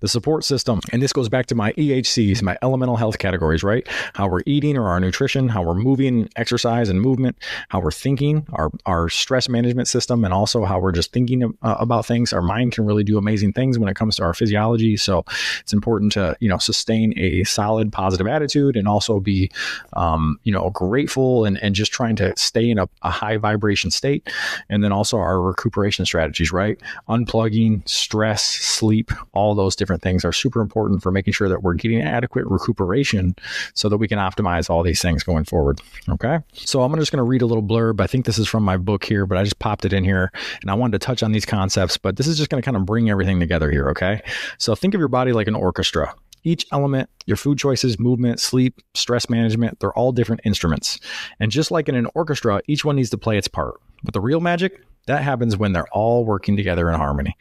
S1: The support system, and this goes back to my EHCs, my elemental health categories, right? How we're eating or our nutrition, how we're moving, exercise and movement, how we're thinking, our stress management system, and also how we're just thinking about things. Our mind can really do amazing things when it comes to our physiology. So it's important to, sustain a solid positive attitude and also be, grateful and just trying to stay in a high vibration state. And then also our recuperation strategies, right? Unplugging, stress, sleep, all those different things are super important for making sure that we're getting adequate recuperation so that we can optimize all these things going forward. Okay. So I'm just going to read a little blurb. I think this is from my book here, but I just popped it in here and I wanted to touch on these concepts, but this is just going to kind of bring everything together here. Okay. So think of your body like an orchestra. Each element, your food choices, movement, sleep, stress management, they're all different instruments. And just like in an orchestra, each one needs to play its part. But the real magic, that happens when they're all working together in harmony.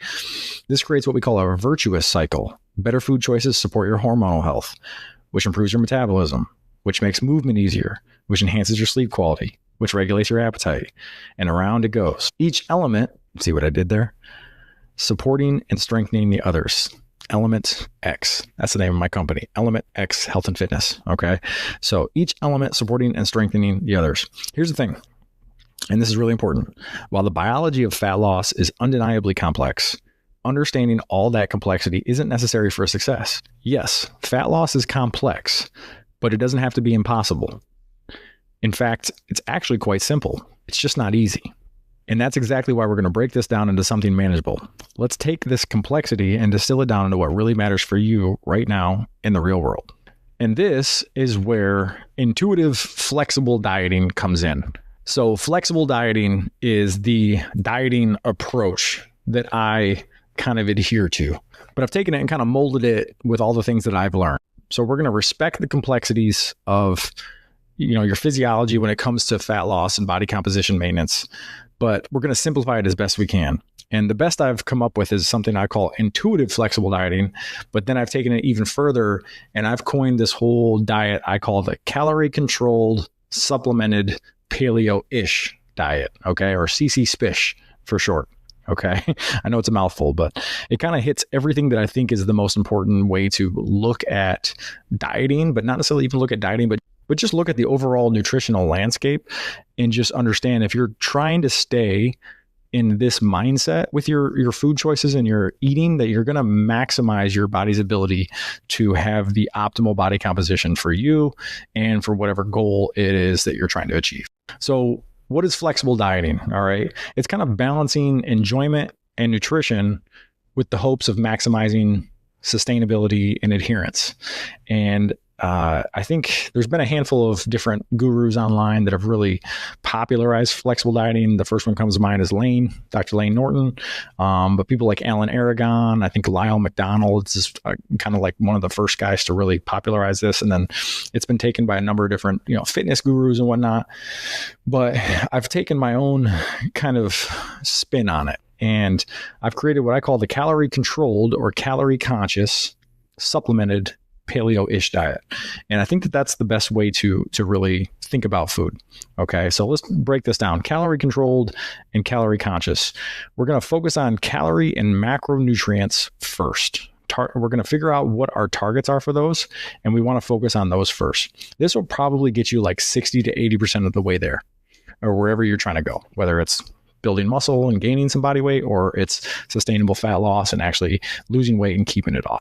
S1: This creates what we call a virtuous cycle. Better food choices support your hormonal health, which improves your metabolism, which makes movement easier, which enhances your sleep quality, which regulates your appetite, and around it goes. Each element, see what I did there? Supporting and strengthening the others. Element X. That's the name of my company. Element X Health and Fitness. Okay. So each element supporting and strengthening the others. Here's the thing, and this is really important. While the biology of fat loss is undeniably complex, understanding all that complexity isn't necessary for success. Yes, fat loss is complex, but it doesn't have to be impossible. In fact, it's actually quite simple. It's just not easy. And that's exactly why we're going to break this down into something manageable. Let's take this complexity and distill it down into what really matters for you right now in the real world. And this is where intuitive, flexible dieting comes in. So flexible dieting is the dieting approach that I kind of adhere to, but I've taken it and kind of molded it with all the things that I've learned. So we're going to respect the complexities of, your physiology when it comes to fat loss and body composition maintenance, but we're going to simplify it as best we can. And the best I've come up with is something I call intuitive flexible dieting, but then I've taken it even further and I've coined this whole diet I call the calorie controlled, supplemented Paleo-ish diet, okay, or CCSPish for short. Okay. I know it's a mouthful, but it kind of hits everything that I think is the most important way to look at dieting, but not necessarily even look at dieting, but just look at the overall nutritional landscape and just understand if you're trying to stay in this mindset with your food choices and your eating, that you're going to maximize your body's ability to have the optimal body composition for you and for whatever goal it is that you're trying to achieve. So what is flexible dieting? All right. It's kind of balancing enjoyment and nutrition with the hopes of maximizing sustainability and adherence. And I think there's been a handful of different gurus online that have really popularized flexible dieting. The first one comes to mind is Dr. Lane Norton. But people like Alan Aragon, I think Lyle McDonald is kind of like one of the first guys to really popularize this. And then it's been taken by a number of different, fitness gurus and whatnot. But I've taken my own kind of spin on it. And I've created what I call the calorie controlled or calorie conscious supplemented Paleo-ish diet. And I think that that's the best way to really think about food. Okay. So let's break this down. Calorie controlled and calorie conscious. We're going to focus on calorie and macronutrients first. We're going to figure out what our targets are for those. And we want to focus on those first. This will probably get you like 60 to 80% of the way there, or wherever you're trying to go, whether it's building muscle and gaining some body weight, or it's sustainable fat loss and actually losing weight and keeping it off.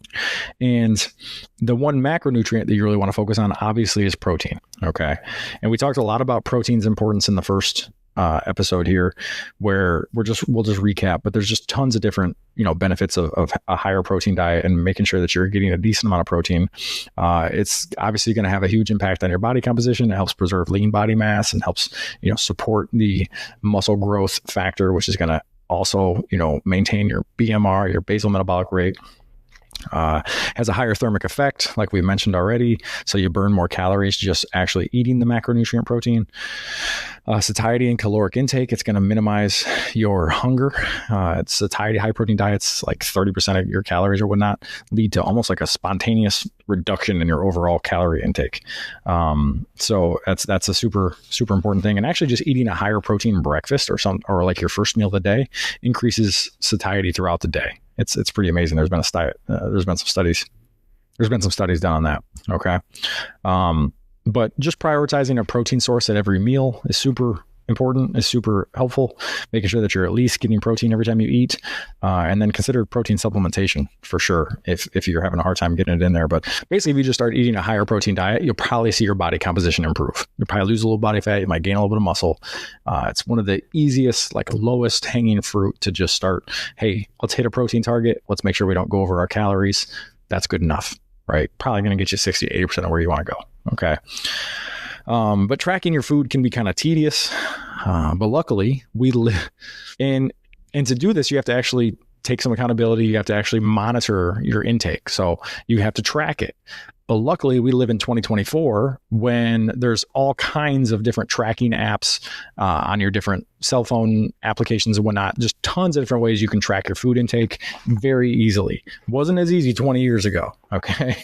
S1: And the one macronutrient that you really want to focus on, obviously, is protein. Okay. And we talked a lot about protein's importance in the first episode here, where we'll just recap, but there's just tons of different, benefits of a higher protein diet and making sure that you're getting a decent amount of protein. It's obviously going to have a huge impact on your body composition. It helps preserve lean body mass and helps, support the muscle growth factor, which is going to also, maintain your BMR, your basal metabolic rate. Has a higher thermic effect, like we mentioned already. So you burn more calories just actually eating the macronutrient protein. Satiety and caloric intake, it's going to minimize your hunger. Satiety, high protein diets, like 30% of your calories or whatnot, lead to almost like a spontaneous reduction in your overall calorie intake. So that's a super, super important thing. And actually just eating a higher protein breakfast or like your first meal of the day increases satiety throughout the day. It's pretty amazing. There's been some studies done on that. Okay. But just prioritizing a protein source at every meal is super important, is super helpful. Making sure that you're at least getting protein every time you eat, and then consider protein supplementation for sure if you're having a hard time getting it in there. But basically, if you just start eating a higher protein diet, you'll probably see your body composition improve. You'll probably lose a little body fat. You might gain a little bit of muscle. It's one of the easiest, like lowest hanging fruit to just start. Hey, let's hit a protein target. Let's make sure we don't go over our calories. That's good enough, right? Probably going to get you 60 to 80% of where you want to go. Okay. But tracking your food can be kind of tedious. But luckily we live and to do this, you have to actually take some accountability. You have to actually monitor your intake. So you have to track it. But luckily we live in 2024 when there's all kinds of different tracking apps on your different cell phone applications and whatnot. Just tons of different ways you can track your food intake very easily. Wasn't as easy 20 years ago. Okay.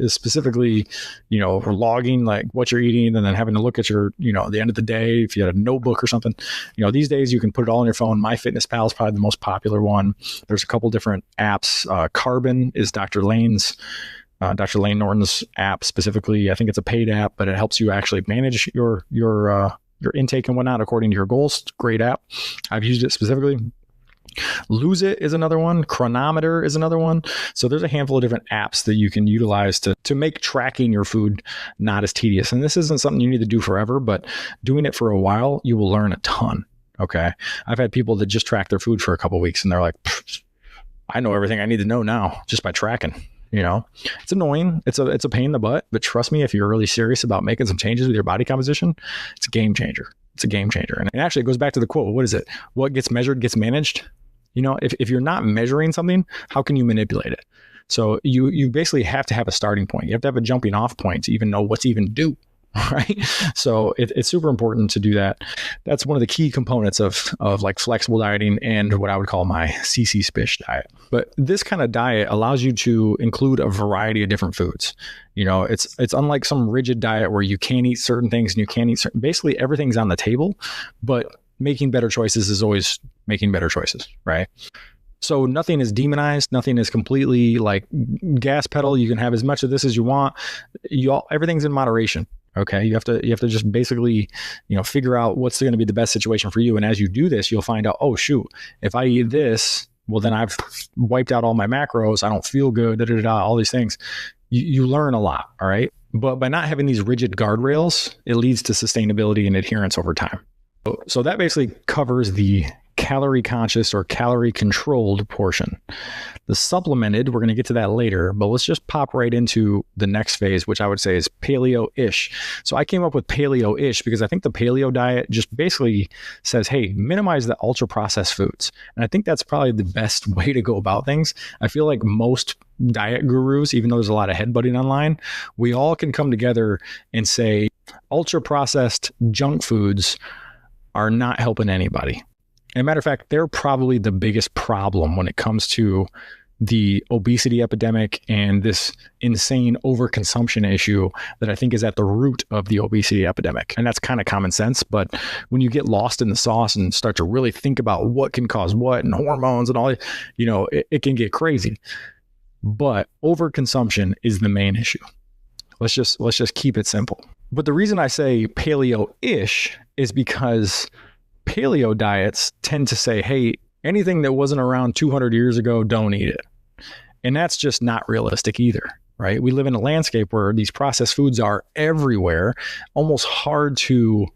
S1: Specifically, for logging like what you're eating and then having to look at your, at the end of the day, if you had a notebook or something, these days you can put it all on your phone. MyFitnessPal is probably the most popular one. There's a couple different apps. Carbon is Dr. Lane Norton's app specifically. I think it's a paid app, but it helps you actually manage your intake and whatnot according to your goals. Great app. I've used it specifically. Lose It is another one. Chronometer is another one. So there's a handful of different apps that you can utilize to make tracking your food not as tedious. And this isn't something you need to do forever, but doing it for a while, you will learn a ton. Okay. I've had people that just track their food for a couple of weeks and they're like, I know everything I need to know now just by tracking. It's annoying. It's a pain in the butt, but trust me, if you're really serious about making some changes with your body composition, it's a game changer. It's a game changer. And actually it goes back to the quote. What is it? What gets measured gets managed. If you're not measuring something, how can you manipulate it? So you basically have to have a starting point. You have to have a jumping off point to even know what's even due. Right. So it's super important to do that. That's one of the key components of like flexible dieting and what I would call my CCSPish diet. But this kind of diet allows you to include a variety of different foods. It's unlike some rigid diet where you can't eat certain things and you can't eat certain, basically everything's on the table, but making better choices is always making better choices. Right. So nothing is demonized. Nothing is completely like gas pedal. You can have as much of this as you want. Everything's in moderation. Okay. You have to just basically, figure out what's going to be the best situation for you. And as you do this, you'll find out, oh shoot, if I eat this, well, then I've wiped out all my macros. I don't feel good, all these things. You learn a lot. All right. But by not having these rigid guardrails, it leads to sustainability and adherence over time. So that basically covers the calorie conscious or calorie controlled portion. The supplemented, we're going to get to that later, but let's just pop right into the next phase, which I would say is Paleo-ish. So I came up with Paleo-ish because I think the paleo diet just basically says, hey, minimize the ultra processed foods. And I think that's probably the best way to go about things. I feel like most diet gurus, even though there's a lot of headbutting online, we all can come together and say ultra processed junk foods are not helping anybody. As a matter of fact, they're probably the biggest problem when it comes to the obesity epidemic and this insane overconsumption issue that I think is at the root of the obesity epidemic. And that's kind of common sense. But when you get lost in the sauce and start to really think about what can cause what and hormones and all that, it can get crazy. But overconsumption is the main issue. Let's just keep it simple. But the reason I say paleo-ish is because paleo diets tend to say, hey, anything that wasn't around 200 years ago, don't eat it. And that's just not realistic either, right? We live in a landscape where these processed foods are everywhere, almost hard to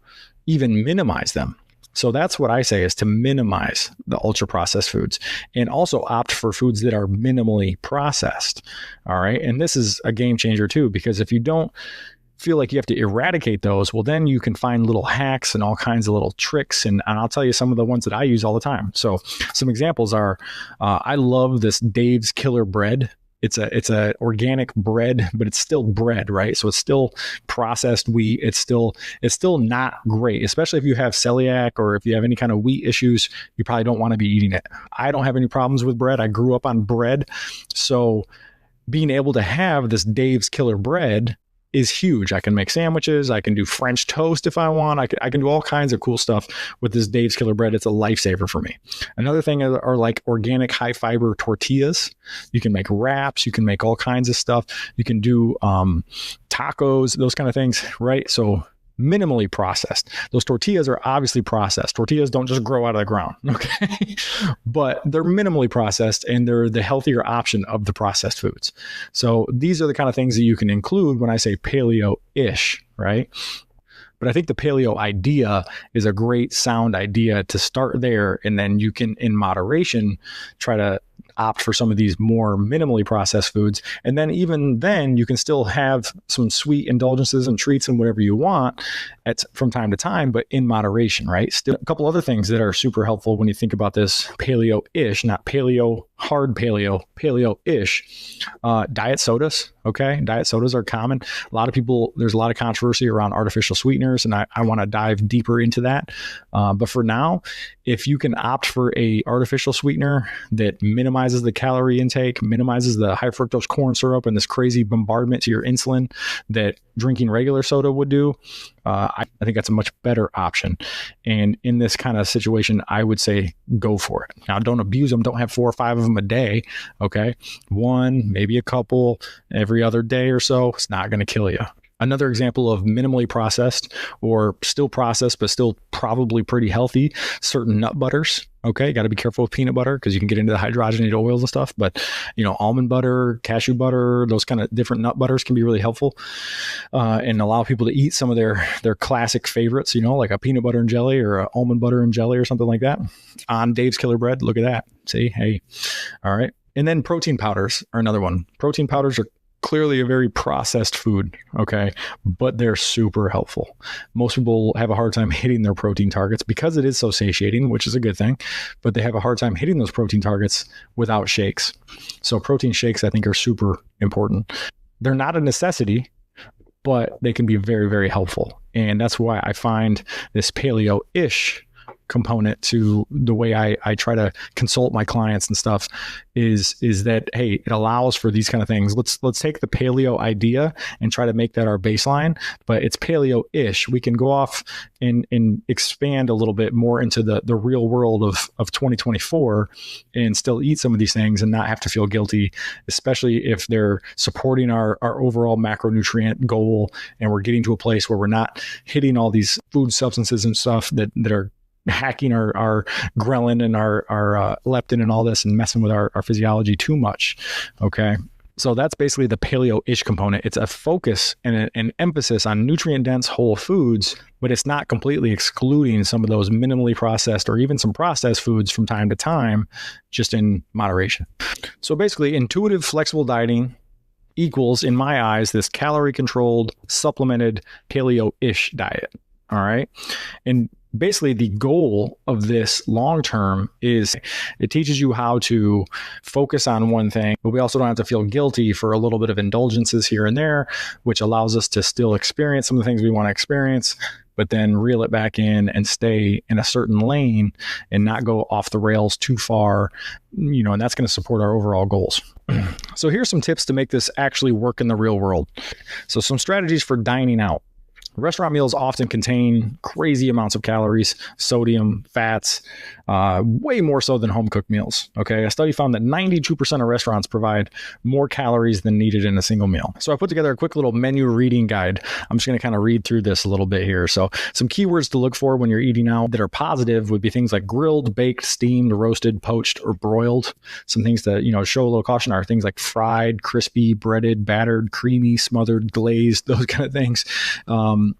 S1: even minimize them. So that's what I say is to minimize the ultra processed foods and also opt for foods that are minimally processed. All right. And this is a game changer too, because if you don't feel like you have to eradicate those, well, then you can find little hacks and all kinds of little tricks. And I'll tell you some of the ones that I use all the time. So some examples are, I love this Dave's Killer Bread. It's a organic bread, but it's still bread, right? So it's still processed wheat. It's still not great, especially if you have celiac or if you have any kind of wheat issues, you probably don't want to be eating it. I don't have any problems with bread. I grew up on bread. So being able to have this Dave's Killer Bread is huge. I can make sandwiches. I can do French toast if I want. I can do all kinds of cool stuff with this Dave's Killer Bread. It's a lifesaver for me. Another thing are like organic high fiber tortillas. You can make wraps. You can make all kinds of stuff. You can do tacos, those kind of things, right? So minimally processed. Those tortillas are obviously processed. Tortillas don't just grow out of the ground, okay? But they're minimally processed and they're the healthier option of the processed foods. So these are the kind of things that you can include when I say paleo-ish, right? But I think the paleo idea is a great sound idea to start there. And then you can, in moderation, try to opt for some of these more minimally processed foods. And then even then you can still have some sweet indulgences and treats and whatever you want from time to time, but in moderation, right? Still a couple other things that are super helpful when you think about this paleo-ish, not paleo, hard paleo, paleo-ish, diet sodas. Okay. Diet sodas are common. A lot of people, there's a lot of controversy around artificial sweeteners, and I want to dive deeper into that. But for now, if you can opt for a artificial sweetener that minimizes the calorie intake, minimizes the high fructose corn syrup and this crazy bombardment to your insulin that drinking regular soda would do, I think that's a much better option. And in this kind of situation, I would say go for it. Now, don't abuse them. Don't have 4 or 5 of them a day. Okay. One, maybe a couple every other day or so. It's not going to kill you. Another example of minimally processed or still processed, but still probably pretty healthy, certain nut butters. Okay. Got to be careful with peanut butter because you can get into the hydrogenated oils and stuff, but almond butter, cashew butter, those kind of different nut butters can be really helpful and allow people to eat some of their classic favorites, like a peanut butter and jelly or a almond butter and jelly or something like that on Dave's Killer Bread. Look at that. See, hey, all right. And then protein powders are another one. Protein powders are clearly a very processed food, okay, but they're super helpful. Most people have a hard time hitting their protein targets because it is so satiating, which is a good thing, but they have a hard time hitting those protein targets without shakes. So protein shakes, I think, are super important. They're not a necessity, but they can be very, very helpful. And that's why I find this paleo-ish component to the way I try to consult my clients and stuff is that, hey, it allows for these kind of things. Let's take the paleo idea and try to make that our baseline, but it's paleo-ish. We can go off and expand a little bit more into the real world of 2024 and still eat some of these things and not have to feel guilty, especially if they're supporting our overall macronutrient goal and we're getting to a place where we're not hitting all these food substances and stuff that are hacking our Ghrelin and our leptin and all this and messing with our physiology too much. Okay. So that's basically the paleo-ish component. It's a focus and an emphasis on nutrient-dense whole foods, but it's not completely excluding some of those minimally processed or even some processed foods from time to time, just in moderation. So basically, intuitive, flexible dieting equals, in my eyes, this calorie-controlled, supplemented paleo-ish diet. All right. And basically, the goal of this long term is it teaches you how to focus on one thing, but we also don't have to feel guilty for a little bit of indulgences here and there, which allows us to still experience some of the things we want to experience, but then reel it back in and stay in a certain lane and not go off the rails too far, and that's going to support our overall goals. So here's some tips to make this actually work in the real world. So some strategies for dining out. Restaurant meals often contain crazy amounts of calories, sodium, fats, way more so than home-cooked meals. Okay, a study found that 92% of restaurants provide more calories than needed in a single meal. So I put together a quick little menu reading guide. I'm just going to kind of read through this a little bit here. So some keywords to look for when you're eating out that are positive would be things like grilled, baked, steamed, roasted, poached, or broiled. Some things to show a little caution are things like fried, crispy, breaded, battered, creamy, smothered, glazed, those kind of things.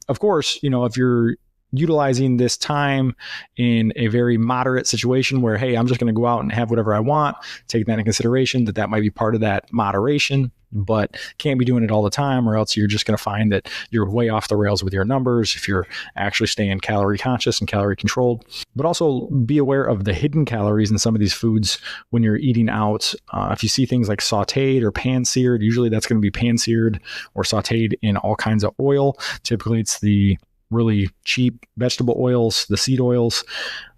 S1: Of course, if you're utilizing this time in a very moderate situation where, hey, I'm just going to go out and have whatever I want, take that into consideration, that might be part of that moderation, but can't be doing it all the time, or else you're just going to find that you're way off the rails with your numbers if you're actually staying calorie conscious and calorie controlled. But also be aware of the hidden calories in some of these foods when you're eating out. If you see things like sauteed or pan-seared, usually that's going to be pan-seared or sauteed in all kinds of oil. Typically, it's the really cheap vegetable oils, the seed oils.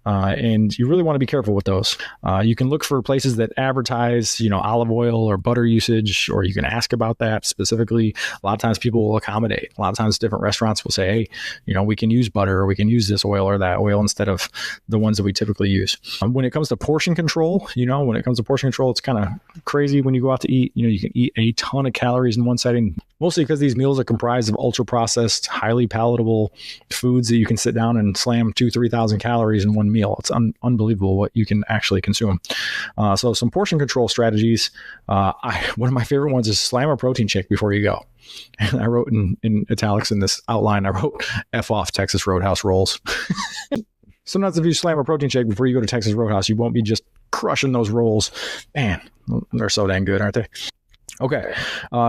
S1: And you really want to be careful with those. You can look for places that advertise, olive oil or butter usage, or you can ask about that specifically. A lot of times people will accommodate. A lot of times different restaurants will say, hey, we can use butter, or we can use this oil or that oil instead of the ones that we typically use. When it comes to portion control, it's kind of crazy when you go out to eat. You can eat a ton of calories in one setting, mostly because these meals are comprised of ultra processed, highly palatable foods that you can sit down and slam 2,000-3,000 calories in one meal. It's unbelievable what you can actually consume. So some portion control strategies. One of my favorite ones is slam a protein shake before you go. And I wrote in italics in this outline, I wrote F off Texas Roadhouse rolls. Sometimes if you slam a protein shake before you go to Texas Roadhouse, you won't be just crushing those rolls. Man, they're so dang good, aren't they? Okay.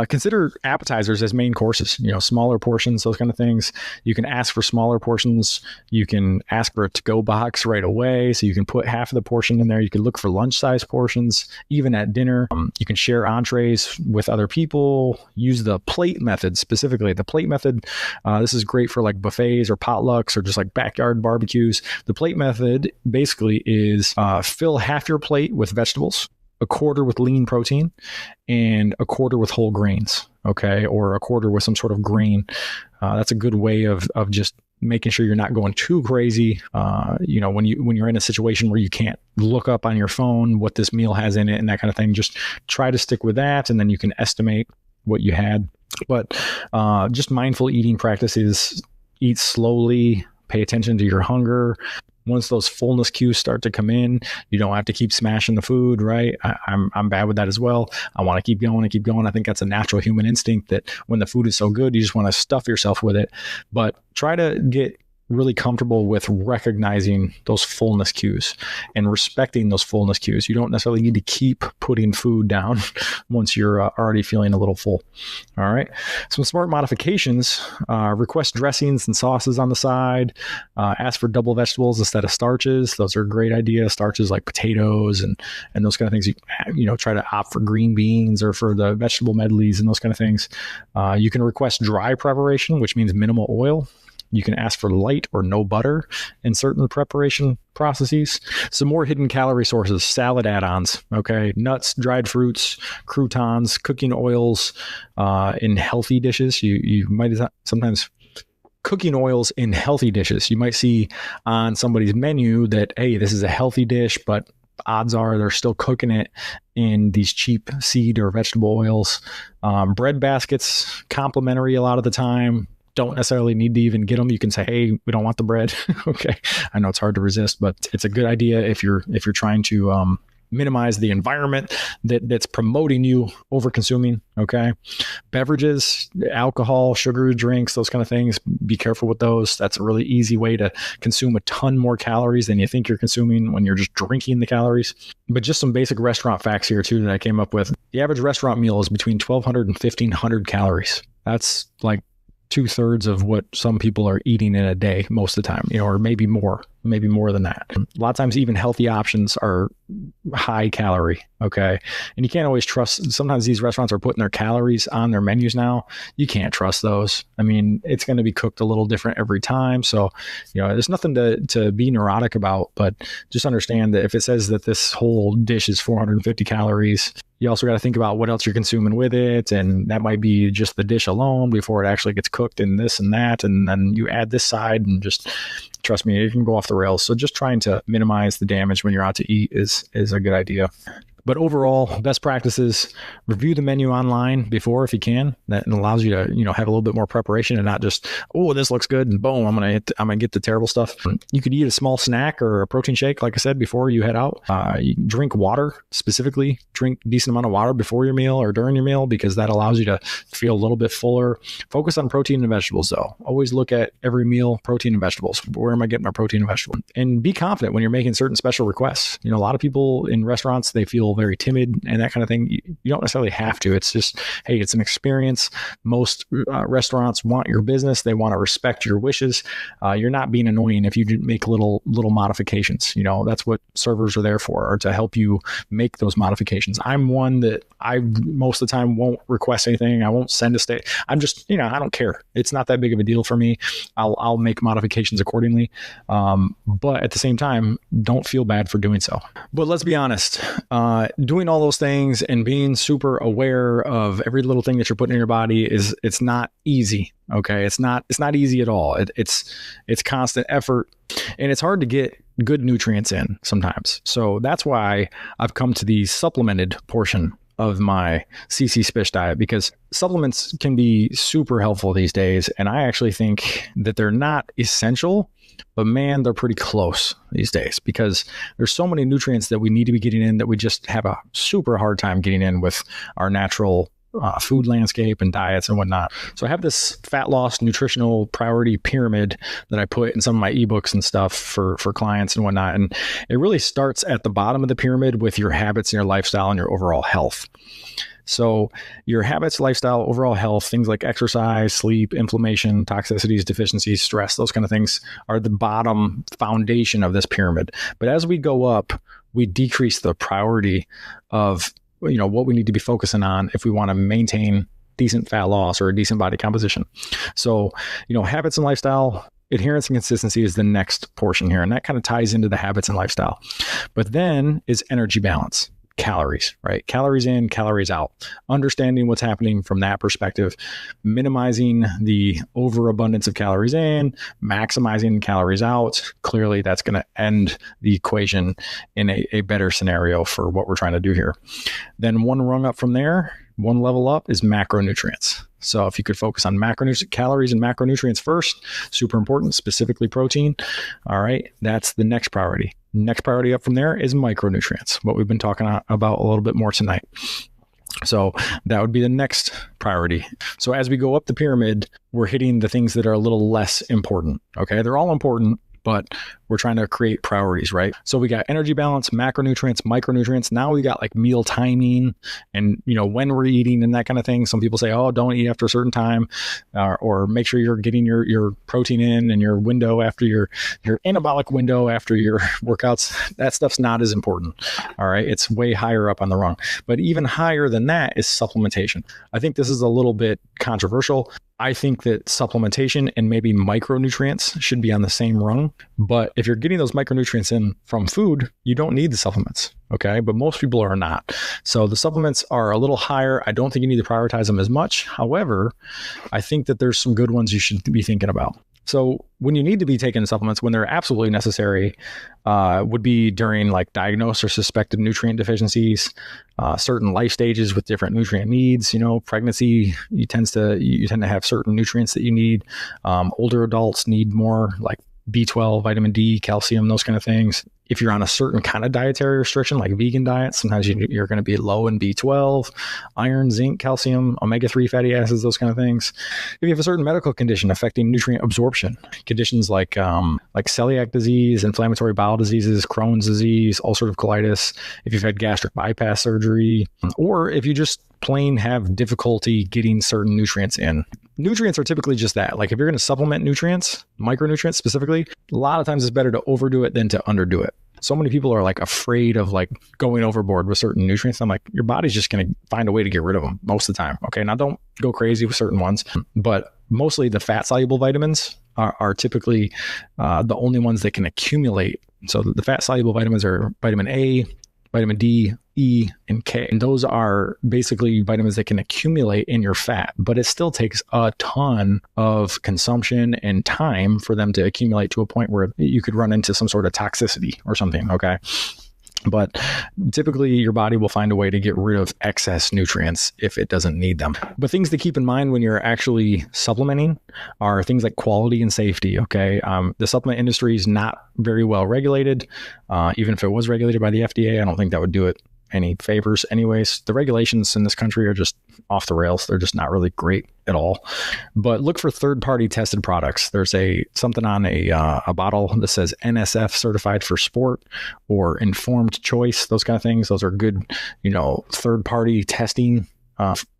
S1: Consider appetizers as main courses, smaller portions, those kind of things. You can ask for smaller portions. You can ask for a to-go box right away. So you can put half of the portion in there. You can look for lunch-size portions, even at dinner. You can share entrees with other people. Use the plate method specifically. The plate method, this is great for like buffets or potlucks or just like backyard barbecues. The plate method basically is fill half your plate with vegetables, a quarter with lean protein, and a quarter with whole grains, okay, or a quarter with some sort of grain. That's a good way of just making sure you're not going too crazy. When you're in a situation where you can't look up on your phone what this meal has in it and that kind of thing, just try to stick with that, and then you can estimate what you had. But just mindful eating practices: eat slowly, pay attention to your hunger. Once those fullness cues start to come in, you don't have to keep smashing the food, right? I'm bad with that as well. I want to keep going and keep going. I think that's a natural human instinct that when the food is so good, you just want to stuff yourself with it. But try to get really comfortable with recognizing those fullness cues and respecting those fullness cues. You don't necessarily need to keep putting food down once you're already feeling a little full. All right. Some smart modifications: request dressings and sauces on the side. Ask for double vegetables instead of starches. Those are a great idea. Starches like potatoes and those kind of things. Try to opt for green beans or for the vegetable medleys and those kind of things. You can request dry preparation, which means minimal oil. You can ask for light or no butter in certain preparation processes. Some more hidden calorie sources: salad add-ons, okay, nuts, dried fruits, croutons, cooking oils in healthy dishes. You might sometimes cooking oils in healthy dishes. You might see on somebody's menu that, hey, this is a healthy dish, but odds are they're still cooking it in these cheap seed or vegetable oils. Bread baskets, complimentary a lot of the time. Don't necessarily need to even get them. You can say, hey, we don't want the bread. Okay. I know it's hard to resist, but it's a good idea if you're trying to minimize the environment that's promoting you over consuming. Okay. Beverages, alcohol, sugar drinks, those kind of things. Be careful with those. That's a really easy way to consume a ton more calories than you think you're consuming when you're just drinking the calories. But just some basic restaurant facts here too that I came up with. The average restaurant meal is between 1,200 and 1,500 calories. That's like 2/3 of what some people are eating in a day most of the time, or maybe more than that. A lot of times even healthy options are high calorie. Okay. And you can't always trust. Sometimes these restaurants are putting their calories on their menus now. You can't trust those. I mean, it's going to be cooked a little different every time. So, there's nothing to be neurotic about, but just understand that if it says that this whole dish is 450 calories, you also got to think about what else you're consuming with it. And that might be just the dish alone before it actually gets cooked in this and that. And then you add this side, and just trust me, it can go off the rails. So just trying to minimize the damage when you're out to eat is a good idea. But overall, best practices: review the menu online before, if you can. That allows you to, have a little bit more preparation and not just, oh, this looks good, and boom, I'm gonna get the terrible stuff. You could eat a small snack or a protein shake, like I said, before you head out. You drink water, specifically drink a decent amount of water before your meal or during your meal, because that allows you to feel a little bit fuller. Focus on protein and vegetables, though. Always look at every meal, protein and vegetables. Where am I getting my protein and vegetables? And be confident when you're making certain special requests. A lot of people in restaurants, they feel very timid and that kind of thing. You don't necessarily have to. It's just, hey, it's an experience. Most restaurants want your business. They want to respect your wishes. You're not being annoying if you make little modifications. You know, that's what servers are there for, or to help you make those modifications. I'm one that I most of the time won't request anything. I won't send a state. I'm just, you know, I don't care. It's not that big of a deal for me. I'll make modifications accordingly. But at the same time, don't feel bad for doing so. But let's be honest, doing all those things and being super aware of every little thing that you're putting in your body it's not easy. Okay. It's not easy at all. It's constant effort, and it's hard to get good nutrients in sometimes. So that's why I've come to the supplemented portion of my CCSPish diet, because supplements can be super helpful these days. And I actually think that they're not essential, but man, they're pretty close these days, because there's so many nutrients that we need to be getting in that we just have a super hard time getting in with our natural food landscape and diets and whatnot. So I have this fat loss nutritional priority pyramid that I put in some of my ebooks and stuff for clients and whatnot. And it really starts at the bottom of the pyramid with your habits and your lifestyle and your overall health. So your habits, lifestyle, overall health, things like exercise, sleep, inflammation, toxicities, deficiencies, stress, those kind of things are the bottom foundation of this pyramid. But as we go up, we decrease the priority of, you know, what we need to be focusing on if we want to maintain decent fat loss or a decent body composition. So, you know, habits and lifestyle, adherence and consistency is the next portion here. And that kind of ties into the habits and lifestyle. But then is energy balance. Calories, right? Calories in, calories out. Understanding what's happening from that perspective, minimizing the overabundance of calories in, maximizing calories out. Clearly, that's going to end the equation in a better scenario for what we're trying to do here. Then one rung up from there, one level up is macronutrients. So if you could focus on calories and macronutrients first, super important, specifically protein. All right, that's the next priority. Next priority up from there is micronutrients, what we've been talking about a little bit more tonight. So that would be the next priority. So as we go up the pyramid, we're hitting the things that are a little less important. Okay, they're all important, but we're trying to create priorities, right? So we got energy balance, macronutrients, micronutrients. Now we got like meal timing and, you know, when we're eating and that kind of thing. Some people say, oh, don't eat after a certain time, or make sure you're getting your protein in and your window after your anabolic window after your workouts. That stuff's not as important. All right. It's way higher up on the rung, but even higher than that is supplementation. I think this is a little bit controversial. I think that supplementation and maybe micronutrients should be on the same rung. But if you're getting those micronutrients in from food, you don't need the supplements. Okay. But most people are not. So the supplements are a little higher. I don't think you need to prioritize them as much. However, I think that there's some good ones you should be thinking about. So when you need to be taking supplements, when they're absolutely necessary, would be during like diagnosed or suspected nutrient deficiencies, certain life stages with different nutrient needs. You know, pregnancy, you tend to have certain nutrients that you need. Older adults need more like B12, vitamin D, calcium, those kind of things. If you're on a certain kind of dietary restriction, like vegan diet, sometimes you're going to be low in B12, iron, zinc, calcium, omega-3 fatty acids, those kind of things. If you have a certain medical condition affecting nutrient absorption, conditions like celiac disease, inflammatory bowel diseases, Crohn's disease, ulcerative colitis, if you've had gastric bypass surgery, or if you just plain have difficulty getting certain nutrients in. Nutrients are typically just that. Like if you're going to supplement nutrients, micronutrients specifically, a lot of times it's better to overdo it than to underdo it. So many people are like afraid of like going overboard with certain nutrients. I'm like, your body's just going to find a way to get rid of them most of the time. Okay. Now don't go crazy with certain ones, but mostly the fat soluble vitamins are typically the only ones that can accumulate. So the fat soluble vitamins are vitamin A, vitamin D, E, and K. And those are basically vitamins that can accumulate in your fat, but it still takes a ton of consumption and time for them to accumulate to a point where you could run into some sort of toxicity or something. Okay. But typically your body will find a way to get rid of excess nutrients if it doesn't need them. But things to keep in mind when you're actually supplementing are things like quality and safety. Okay. The supplement industry is not very well regulated. Even if it was regulated by the FDA, I don't think that would do it any favors anyways. The regulations in this country are just off the rails. They're just not really great at all. But look for third-party tested products. There's something on a bottle that says NSF certified for sport or informed choice, those kind of things. Those are good, third-party testing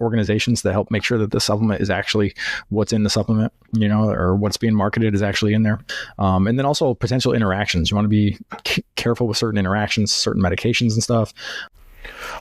S1: organizations that help make sure that the supplement is actually what's in the supplement, or what's being marketed is actually in there. And then also potential interactions. You want to be careful with certain interactions, certain medications and stuff.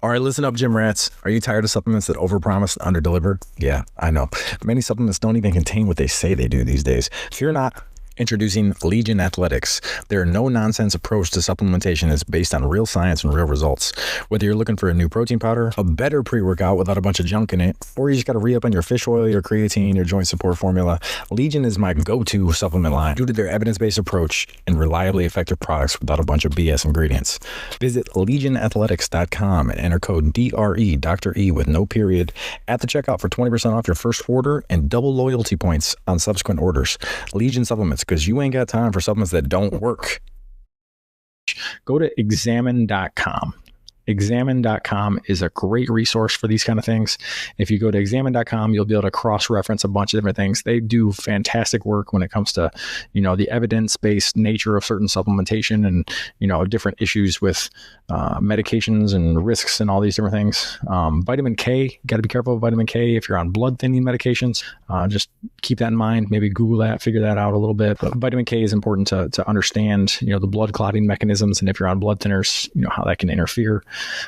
S1: All right, listen up, gym rats. Are you tired of supplements that overpromise and underdeliver? Yeah, I know. Many supplements don't even contain what they say they do these days. Fear not. Introducing Legion Athletics. Their no-nonsense approach to supplementation is based on real science and real results. Whether you're looking for a new protein powder, a better pre-workout without a bunch of junk in it, or you just got to re-up on your fish oil, your creatine, your joint support formula, Legion is my go-to supplement line due to their evidence-based approach and reliably effective products without a bunch of BS ingredients. Visit legionathletics.com and enter code DRE, Dr. E with no period, at the checkout for 20% off your first order and double loyalty points on subsequent orders. Legion Supplements, because you ain't got time for supplements that don't work. Go to examine.com. Examine.com is a great resource for these kind of things. If you go to examine.com, you'll be able to cross-reference a bunch of different things. They do fantastic work when it comes to, the evidence-based nature of certain supplementation and, different issues with medications and risks and all these different things. Vitamin K, got to be careful with vitamin K if you're on blood thinning medications. Just keep that in mind. Maybe Google that, figure that out a little bit. But vitamin K is important to understand, the blood clotting mechanisms, and if you're on blood thinners, how that can interfere.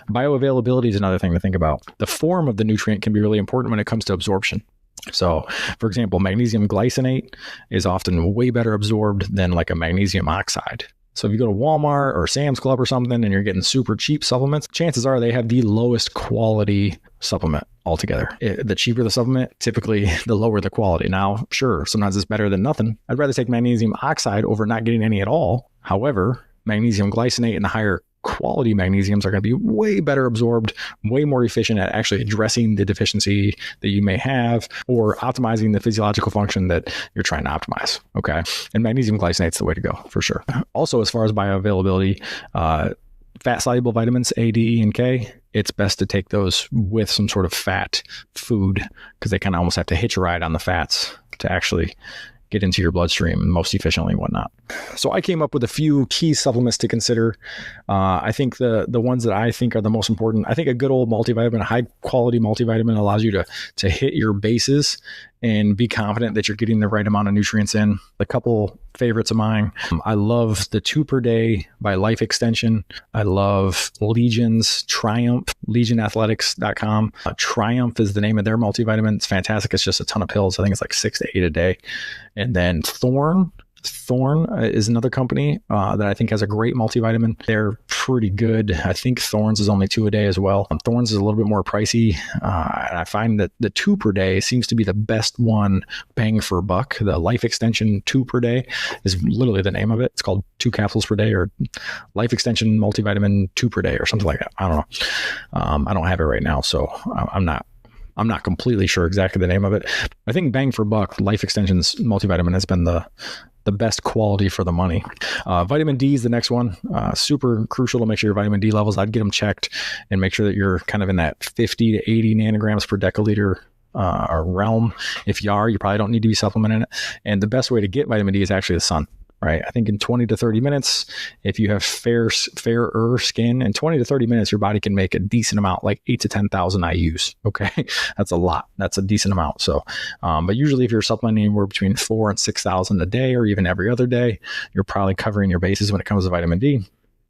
S1: Bioavailability is another thing to think about. The form of the nutrient can be really important when it comes to absorption. So, for example, magnesium glycinate is often way better absorbed than like a magnesium oxide. So if you go to Walmart or Sam's Club or something and you're getting super cheap supplements, chances are they have the lowest quality supplement altogether. The cheaper the supplement, typically the lower the quality. Now, sure, sometimes it's better than nothing. I'd rather take magnesium oxide over not getting any at all. However, magnesium glycinate and the higher quality magnesiums are going to be way better absorbed, way more efficient at actually addressing the deficiency that you may have or optimizing the physiological function that you're trying to optimize. Okay. And magnesium glycinate is the way to go for sure. Also, as far as bioavailability, fat soluble vitamins, A, D, E, and K, it's best to take those with some sort of fat food because they kind of almost have to hitch a ride on the fats to actually get into your bloodstream most efficiently and whatnot. So I came up with a few key supplements to consider. I think the ones that I think are the most important, I think a good old multivitamin, a high quality multivitamin allows you to hit your bases and be confident that you're getting the right amount of nutrients in. A couple favorites of mine. I love the 2 per day by Life Extension. I love Legion's Triumph, legionathletics.com. Triumph is the name of their multivitamin. It's fantastic. It's just a ton of pills. I think it's like 6 to 8 a day. And then Thorne is another company that I think has a great multivitamin. They're pretty good. I think Thorne's is only 2 a day as well. Thorne's is a little bit more pricey. And I find that the 2 per day seems to be the best one bang for a buck. The Life Extension 2 per day is literally the name of it. It's called 2 capsules per day or Life Extension multivitamin 2 per day or something like that. I don't know. I don't have it right now, so I'm not completely sure exactly the name of it. I think bang for buck, Life Extension's multivitamin has been the best quality for the money. Vitamin D is the next one. Super crucial to make sure your vitamin D levels, I'd get them checked and make sure that you're kind of in that 50 to 80 nanograms per deciliter realm. If you are, you probably don't need to be supplementing it. And the best way to get vitamin D is actually the sun. Right. I think in 20 to 30 minutes, if you have fairer skin, in 20 to 30 minutes, your body can make a decent amount, like 8 to 10,000 IUs. Okay. That's a lot. That's a decent amount. So, but usually if you're supplementing anywhere between 4 and 6,000 a day, or even every other day, you're probably covering your bases when it comes to vitamin D.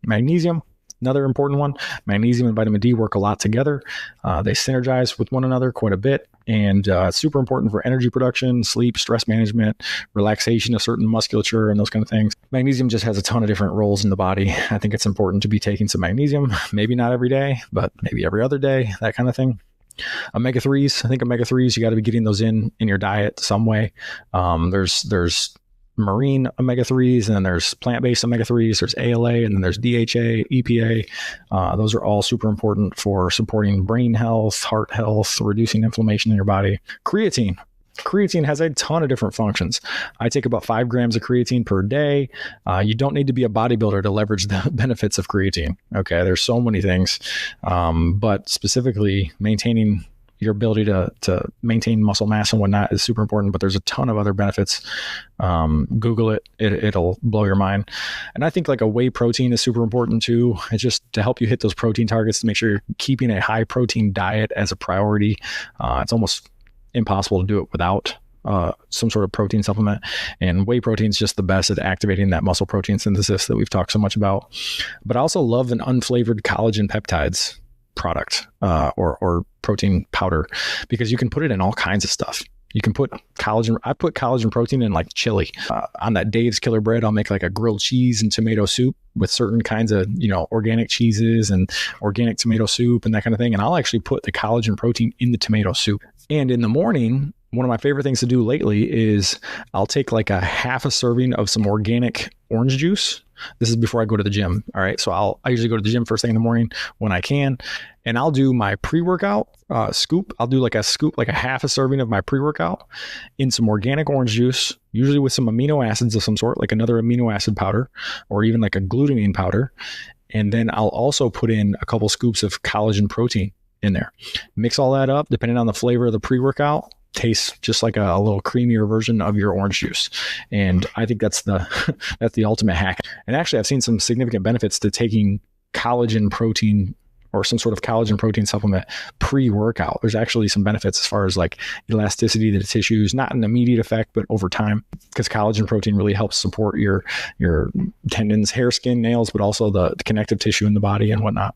S1: Magnesium, another important one. Magnesium and vitamin D work a lot together. They synergize with one another quite a bit. And super important for energy production, sleep, stress management, relaxation of certain musculature, and those kind of things. Magnesium just has a ton of different roles in the body. I think it's important to be taking some magnesium, maybe not every day, but maybe every other day, that kind of thing. Omega-3s, I think omega-3s, you got to be getting those in your diet some way. There's marine omega-3s, and then there's plant-based omega-3s, there's ALA, and then there's DHA, EPA. Those are all super important for supporting brain health, heart health, reducing inflammation in your body. Creatine. Creatine has a ton of different functions. I take about 5 grams of creatine per day. You don't need to be a bodybuilder to leverage the benefits of creatine. Okay, there's so many things, but specifically maintaining your ability to maintain muscle mass and whatnot is super important, but there's a ton of other benefits. Google it. It'll blow your mind. And I think like a whey protein is super important too. It's just to help you hit those protein targets, to make sure you're keeping a high protein diet as a priority. It's almost impossible to do it without some sort of protein supplement. And whey protein is just the best at activating that muscle protein synthesis that we've talked so much about. But I also love an unflavored collagen peptides product or protein powder, because you can put it in all kinds of stuff. You can put collagen. I put collagen protein in like chili. On that Dave's Killer Bread, I'll make like a grilled cheese and tomato soup with certain kinds of, organic cheeses and organic tomato soup and that kind of thing. And I'll actually put the collagen protein in the tomato soup. And in the morning, one of my favorite things to do lately is I'll take like a half a serving of some organic orange juice. This is before I go to the gym. All right. So I usually go to the gym first thing in the morning when I can, and I'll do my pre-workout scoop. I'll do like a scoop, like a half a serving of my pre-workout in some organic orange juice, usually with some amino acids of some sort, like another amino acid powder or even like a glutamine powder. And then I'll also put in a couple scoops of collagen protein in there. Mix all that up, depending on the flavor of the pre-workout. Tastes just like a little creamier version of your orange juice. And I think that's the ultimate hack. And actually, I've seen some significant benefits to taking collagen protein or some sort of collagen protein supplement pre-workout. There's actually some benefits as far as like elasticity to the tissues, not an immediate effect, but over time, because collagen protein really helps support your tendons, hair, skin, nails, but also the connective tissue in the body and whatnot.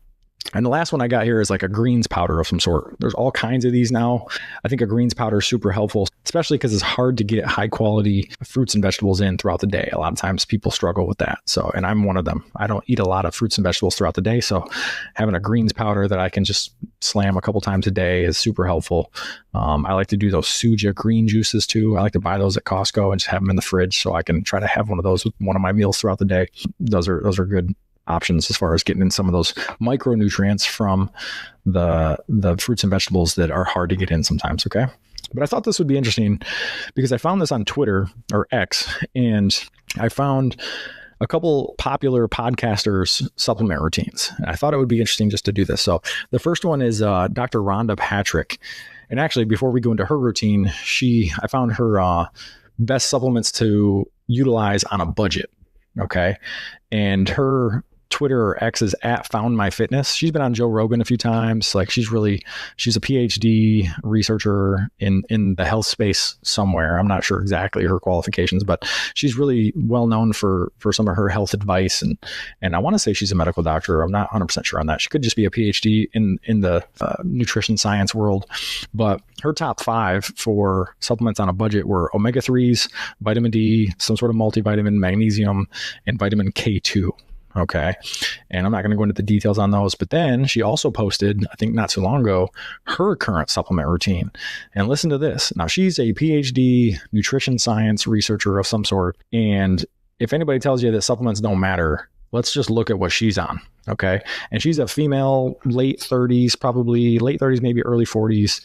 S1: And the last one I got here is like a greens powder of some sort. There's all kinds of these now. I think a greens powder is super helpful, especially because it's hard to get high quality fruits and vegetables in throughout the day. A lot of times people struggle with that. So, and I'm one of them. I don't eat a lot of fruits and vegetables throughout the day. So having a greens powder that I can just slam a couple times a day is super helpful. I like to do those Suja green juices too. I like to buy those at Costco and just have them in the fridge so I can try to have one of those with one of my meals throughout the day. Those are good options as far as getting in some of those micronutrients from the fruits and vegetables that are hard to get in sometimes. Okay. But I thought this would be interesting because I found this on Twitter or X, and I found a couple popular podcasters' supplement routines. And I thought it would be interesting just to do this. So the first one is Dr. Rhonda Patrick. And actually, before we go into her routine, I found her best supplements to utilize on a budget. Okay. And her Twitter or X is @FoundMyFitness. She's been on Joe Rogan a few times. Like she's a PhD researcher in the health space somewhere. I'm not sure exactly her qualifications, but she's really well known for some of her health advice. And I want to say she's a medical doctor. I'm not 100% sure on that. She could just be a PhD in the nutrition science world. But her top 5 for supplements on a budget were omega-3s, vitamin D, some sort of multivitamin, magnesium, and vitamin K2. Okay. And I'm not going to go into the details on those, but then she also posted, I think not too long ago, her current supplement routine. And listen to this. Now she's a PhD nutrition science researcher of some sort. And if anybody tells you that supplements don't matter, let's just look at what she's on. Okay. And she's a female, late 30s, probably late 30s, maybe early 40s.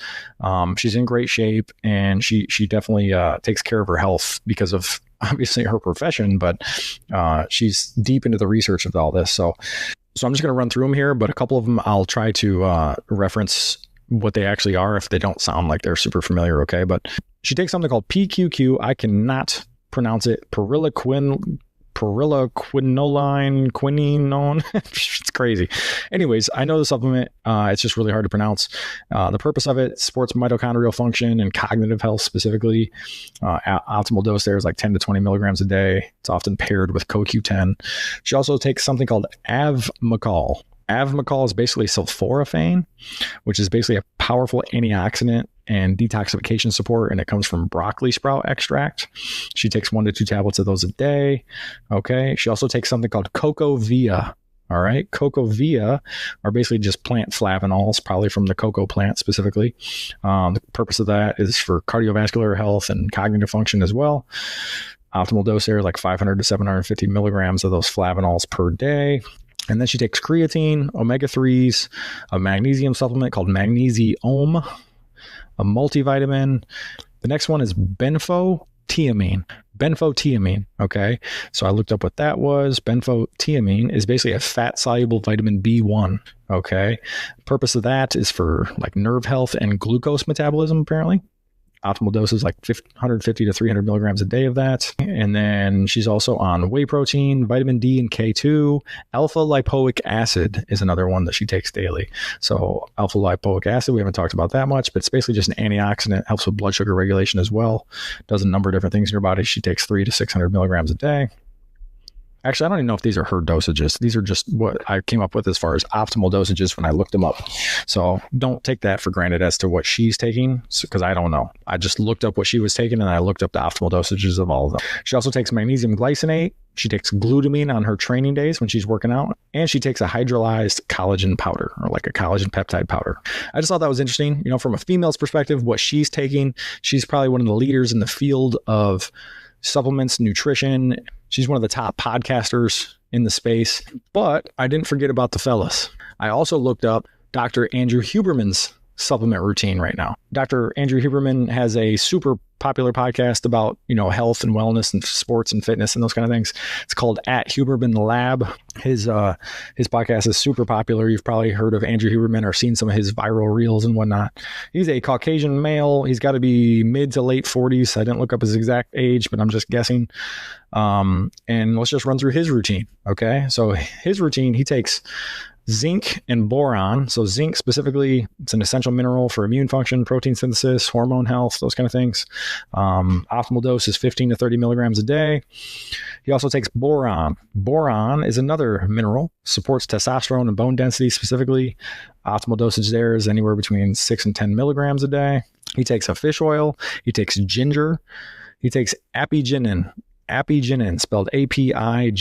S1: She's in great shape, and she definitely takes care of her health because of obviously her profession, but she's deep into the research of all this. So I'm just going to run through them here, but a couple of them I'll try to reference what they actually are if they don't sound like they're super familiar. Okay. But she takes something called PQQ. I cannot pronounce it. Quinine. It's crazy. Anyways, I know the supplement. It's just really hard to pronounce. The purpose of it supports mitochondrial function and cognitive health specifically. Optimal dose there is like 10 to 20 milligrams a day. It's often paired with CoQ10. She also takes something called Avmacol. Avmacol is basically sulforaphane, which is basically a powerful antioxidant and detoxification support, and it comes from broccoli sprout extract. She takes 1 to 2 tablets of those a day. Okay. She also takes something called Cocovia. All right. Cocovia are basically just plant flavanols, probably from the cocoa plant specifically. The purpose of that is for cardiovascular health and cognitive function as well. Optimal dose there is like 500 to 750 milligrams of those flavanols per day. And then she takes creatine, omega-3s, a magnesium supplement called Magnesium, a multivitamin, The next one is benfotiamine. Benfotiamine. Okay. So I looked up what that was. Benfotiamine is basically a fat soluble vitamin B1. Okay. The purpose of that is for like nerve health and glucose metabolism, apparently. Optimal dose is like 150 to 300 milligrams a day of that. And then she's also on whey protein, vitamin D and K2. Alpha lipoic acid is another one that she takes daily. So alpha lipoic acid, we haven't talked about that much, but it's basically just an antioxidant, helps with blood sugar regulation as well. Does a number of different things in your body. She takes 300 to 600 milligrams a day. Actually, I don't even know if these are her dosages. These are just what I came up with as far as optimal dosages when I looked them up. So don't take that for granted as to what she's taking, because I don't know. I just looked up what she was taking and I looked up the optimal dosages of all of them. She also takes magnesium glycinate. She takes glutamine on her training days when she's working out. And she takes a hydrolyzed collagen powder, or like a collagen peptide powder. I just thought that was interesting. You know, from a female's perspective, what she's taking, she's probably one of the leaders in the field of supplements, nutrition. She's one of the top podcasters in the space. But I didn't forget about the fellas. I also looked up Dr. Andrew Huberman's supplement routine right now. Dr. Andrew Huberman has a super popular podcast about, you know, health and wellness and sports and fitness and those kind of things. It's called At Huberman Lab. His podcast is super popular. You've probably heard of Andrew Huberman or seen some of his viral reels and whatnot. He's a Caucasian male. He's got to be mid to late 40s. I didn't look up his exact age, but I'm just guessing. And let's just run through his routine. Okay. So his routine, he takes zinc and boron. So zinc specifically, it's an essential mineral for immune function, protein synthesis, hormone health, those kind of things. Optimal dose is 15 to 30 milligrams a day. He also takes boron. Boron is another mineral, supports testosterone and bone density specifically. Optimal dosage there is anywhere between 6 and 10 milligrams a day. He takes a fish oil. He takes ginger. He takes apigenin. Apigenin, spelled Apigenin.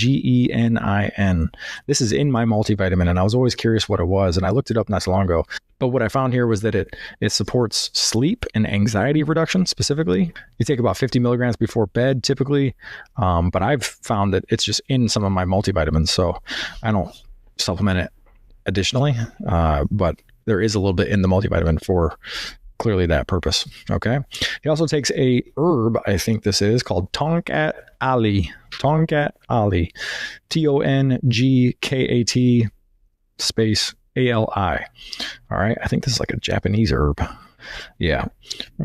S1: This is in my multivitamin, and I was always curious what it was, and I looked it up not so long ago. But what I found here was that it supports sleep and anxiety reduction specifically. You take about 50 milligrams before bed typically, but I've found that it's just in some of my multivitamins, so I don't supplement it additionally, but there is a little bit in the multivitamin for clearly that purpose. Okay. He also takes a herb, I think this is called Tonkat Ali. Tonkat Ali. TONGKAT space ALI. All right. I think this is like a Japanese herb. Yeah.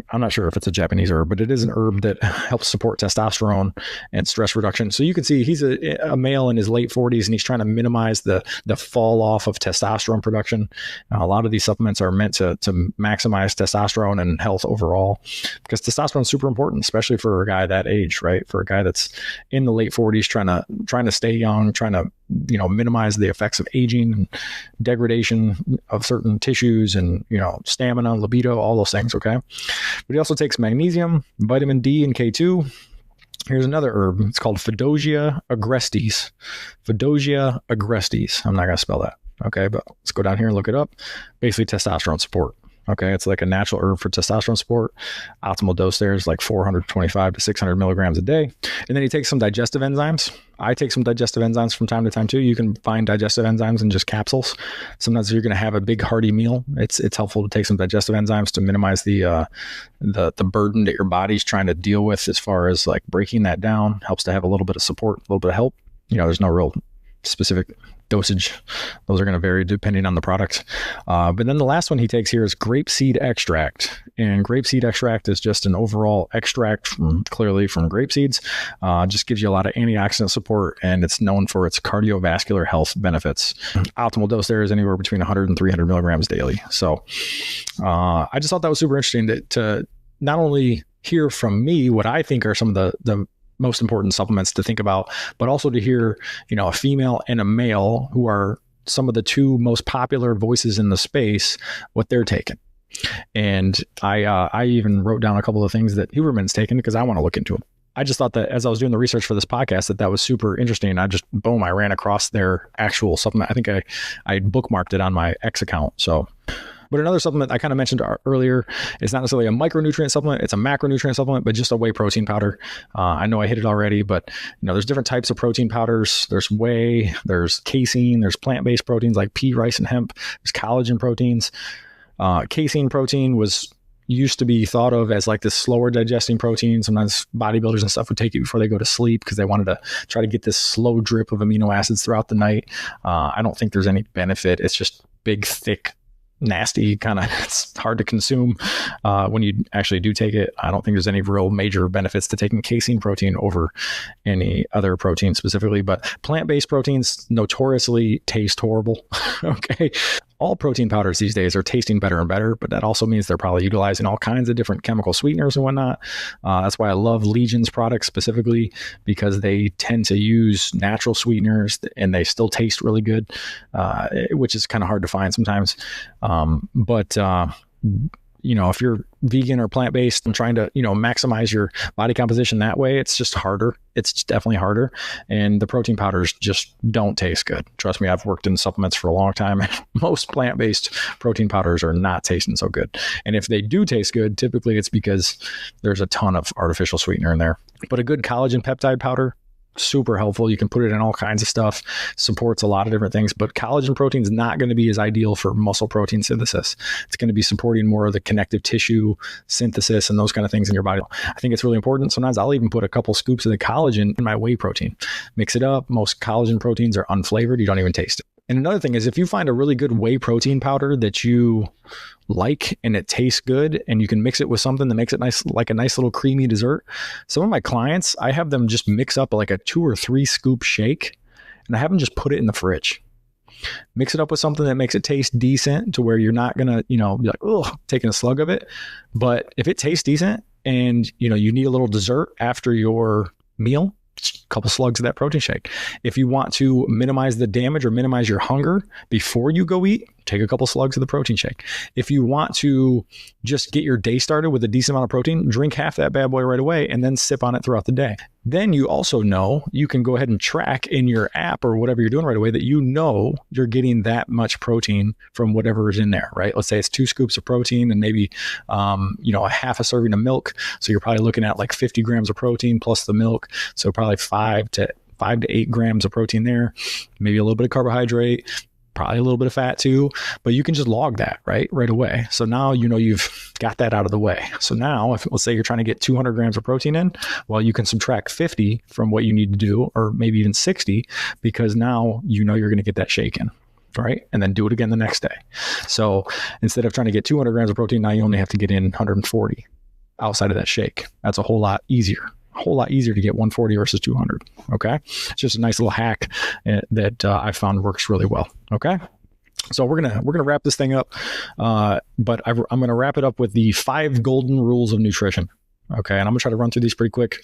S1: I'm not sure if it's a Japanese herb, but it is an herb that helps support testosterone and stress reduction. So you can see he's a male in his late 40s, and he's trying to minimize the fall off of testosterone production. A lot of these supplements are meant to maximize testosterone and health overall, because testosterone is super important, especially for a guy that age, right? For a guy that's in the late 40s, trying to stay young, trying to, you know, minimize the effects of aging and degradation of certain tissues and, you know, stamina, libido, all those things. Okay. But he also takes magnesium, vitamin D and K2. Here's another herb. It's called Fedosia agrestis. Fedosia agrestis. I'm not going to spell that. Okay. But let's go down here and look it up. Basically testosterone support. Okay. It's like a natural herb for testosterone support. Optimal dose there is like 425 to 600 milligrams a day. And then he takes some digestive enzymes. I take some digestive enzymes from time to time too. You can find digestive enzymes in just capsules. Sometimes if you're going to have a big hearty meal, it's helpful to take some digestive enzymes to minimize the burden that your body's trying to deal with as far as like breaking that down. Helps to have a little bit of support, a little bit of help. You know, there's no real specific dosage. Those are going to vary depending on the product. But then the last one he takes here is grapeseed extract. And grapeseed extract is just an overall extract clearly from grape seeds. Just gives you a lot of antioxidant support, and it's known for its cardiovascular health benefits. Optimal dose there is anywhere between 100 and 300 milligrams daily. So I just thought that was super interesting to not only hear from me what I think are some of the most important supplements to think about, but also to hear, you know, a female and a male who are some of the two most popular voices in the space, what they're taking. And I even wrote down a couple of things that Huberman's taken because I want to look into them. I just thought that as I was doing the research for this podcast, that was super interesting. I just, boom, I ran across their actual supplement. I think I bookmarked it on my X account. So, but another supplement I kind of mentioned earlier, it's not necessarily a micronutrient supplement. It's a macronutrient supplement, but just a whey protein powder. I know I hit it already, but you know, there's different types of protein powders. There's whey, there's casein, there's plant-based proteins like pea, rice, and hemp. There's collagen proteins. Casein protein was used to be thought of as like this slower digesting protein. Sometimes bodybuilders and stuff would take it before they go to sleep because they wanted to try to get this slow drip of amino acids throughout the night. I don't think there's any benefit. It's just big, thick, nasty kind of. It's hard to consume when you actually do take it. I don't think there's any real major benefits to taking casein protein over any other protein specifically, but plant-based proteins notoriously taste horrible. Okay. All protein powders these days are tasting better and better, but that also means they're probably utilizing all kinds of different chemical sweeteners and whatnot. That's why I love Legion's products specifically, because they tend to use natural sweeteners and they still taste really good, which is kind of hard to find sometimes. But if you're vegan or plant-based and trying to, maximize your body composition that way, it's just harder. It's definitely harder. And the protein powders just don't taste good. Trust me, I've worked in supplements for a long time. Most plant-based protein powders are not tasting so good. And if they do taste good, typically it's because there's a ton of artificial sweetener in there. But a good collagen peptide powder, super helpful. You can put it in all kinds of stuff, supports a lot of different things, but collagen protein is not going to be as ideal for muscle protein synthesis. It's going to be supporting more of the connective tissue synthesis and those kind of things in your body. I think it's really important. Sometimes I'll even put a couple scoops of the collagen in my whey protein, mix it up. Most collagen proteins are unflavored. You don't even taste it. And another thing is, if you find a really good whey protein powder that you like and it tastes good and you can mix it with something that makes it nice, like a nice little creamy dessert. Some of my clients, I have them just mix up like a 2 or 3 scoop shake and I have them just put it in the fridge. Mix it up with something that makes it taste decent to where you're not going to, be like, oh, taking a slug of it. But if it tastes decent and, you need a little dessert after your meal, a couple slugs of that protein shake. If you want to minimize the damage or minimize your hunger before you go eat, take a couple slugs of the protein shake. If you want to just get your day started with a decent amount of protein, drink half that bad boy right away and then sip on it throughout the day. Then you also know you can go ahead and track in your app or whatever you're doing right away that you're getting that much protein from whatever is in there, right? Let's say it's 2 scoops of protein and maybe, a half a serving of milk. So you're probably looking at like 50 grams of protein plus the milk. So probably 5 to 8 grams of protein there, maybe a little bit of carbohydrate, probably a little bit of fat too, but you can just log that right away. So now, you've got that out of the way. So now if let's say you're trying to get 200 grams of protein in, well, you can subtract 50 from what you need to do, or maybe even 60, because now, you're going to get that shake in. Right. And then do it again the next day. So instead of trying to get 200 grams of protein, now you only have to get in 140 outside of that shake. That's a whole lot easier to get 140 versus 200. Okay. It's just a nice little hack that I found works really well. Okay. So we're going to wrap this thing up. But I'm going to wrap it up with the 5 golden rules of nutrition. Okay. And I'm going to try to run through these pretty quick.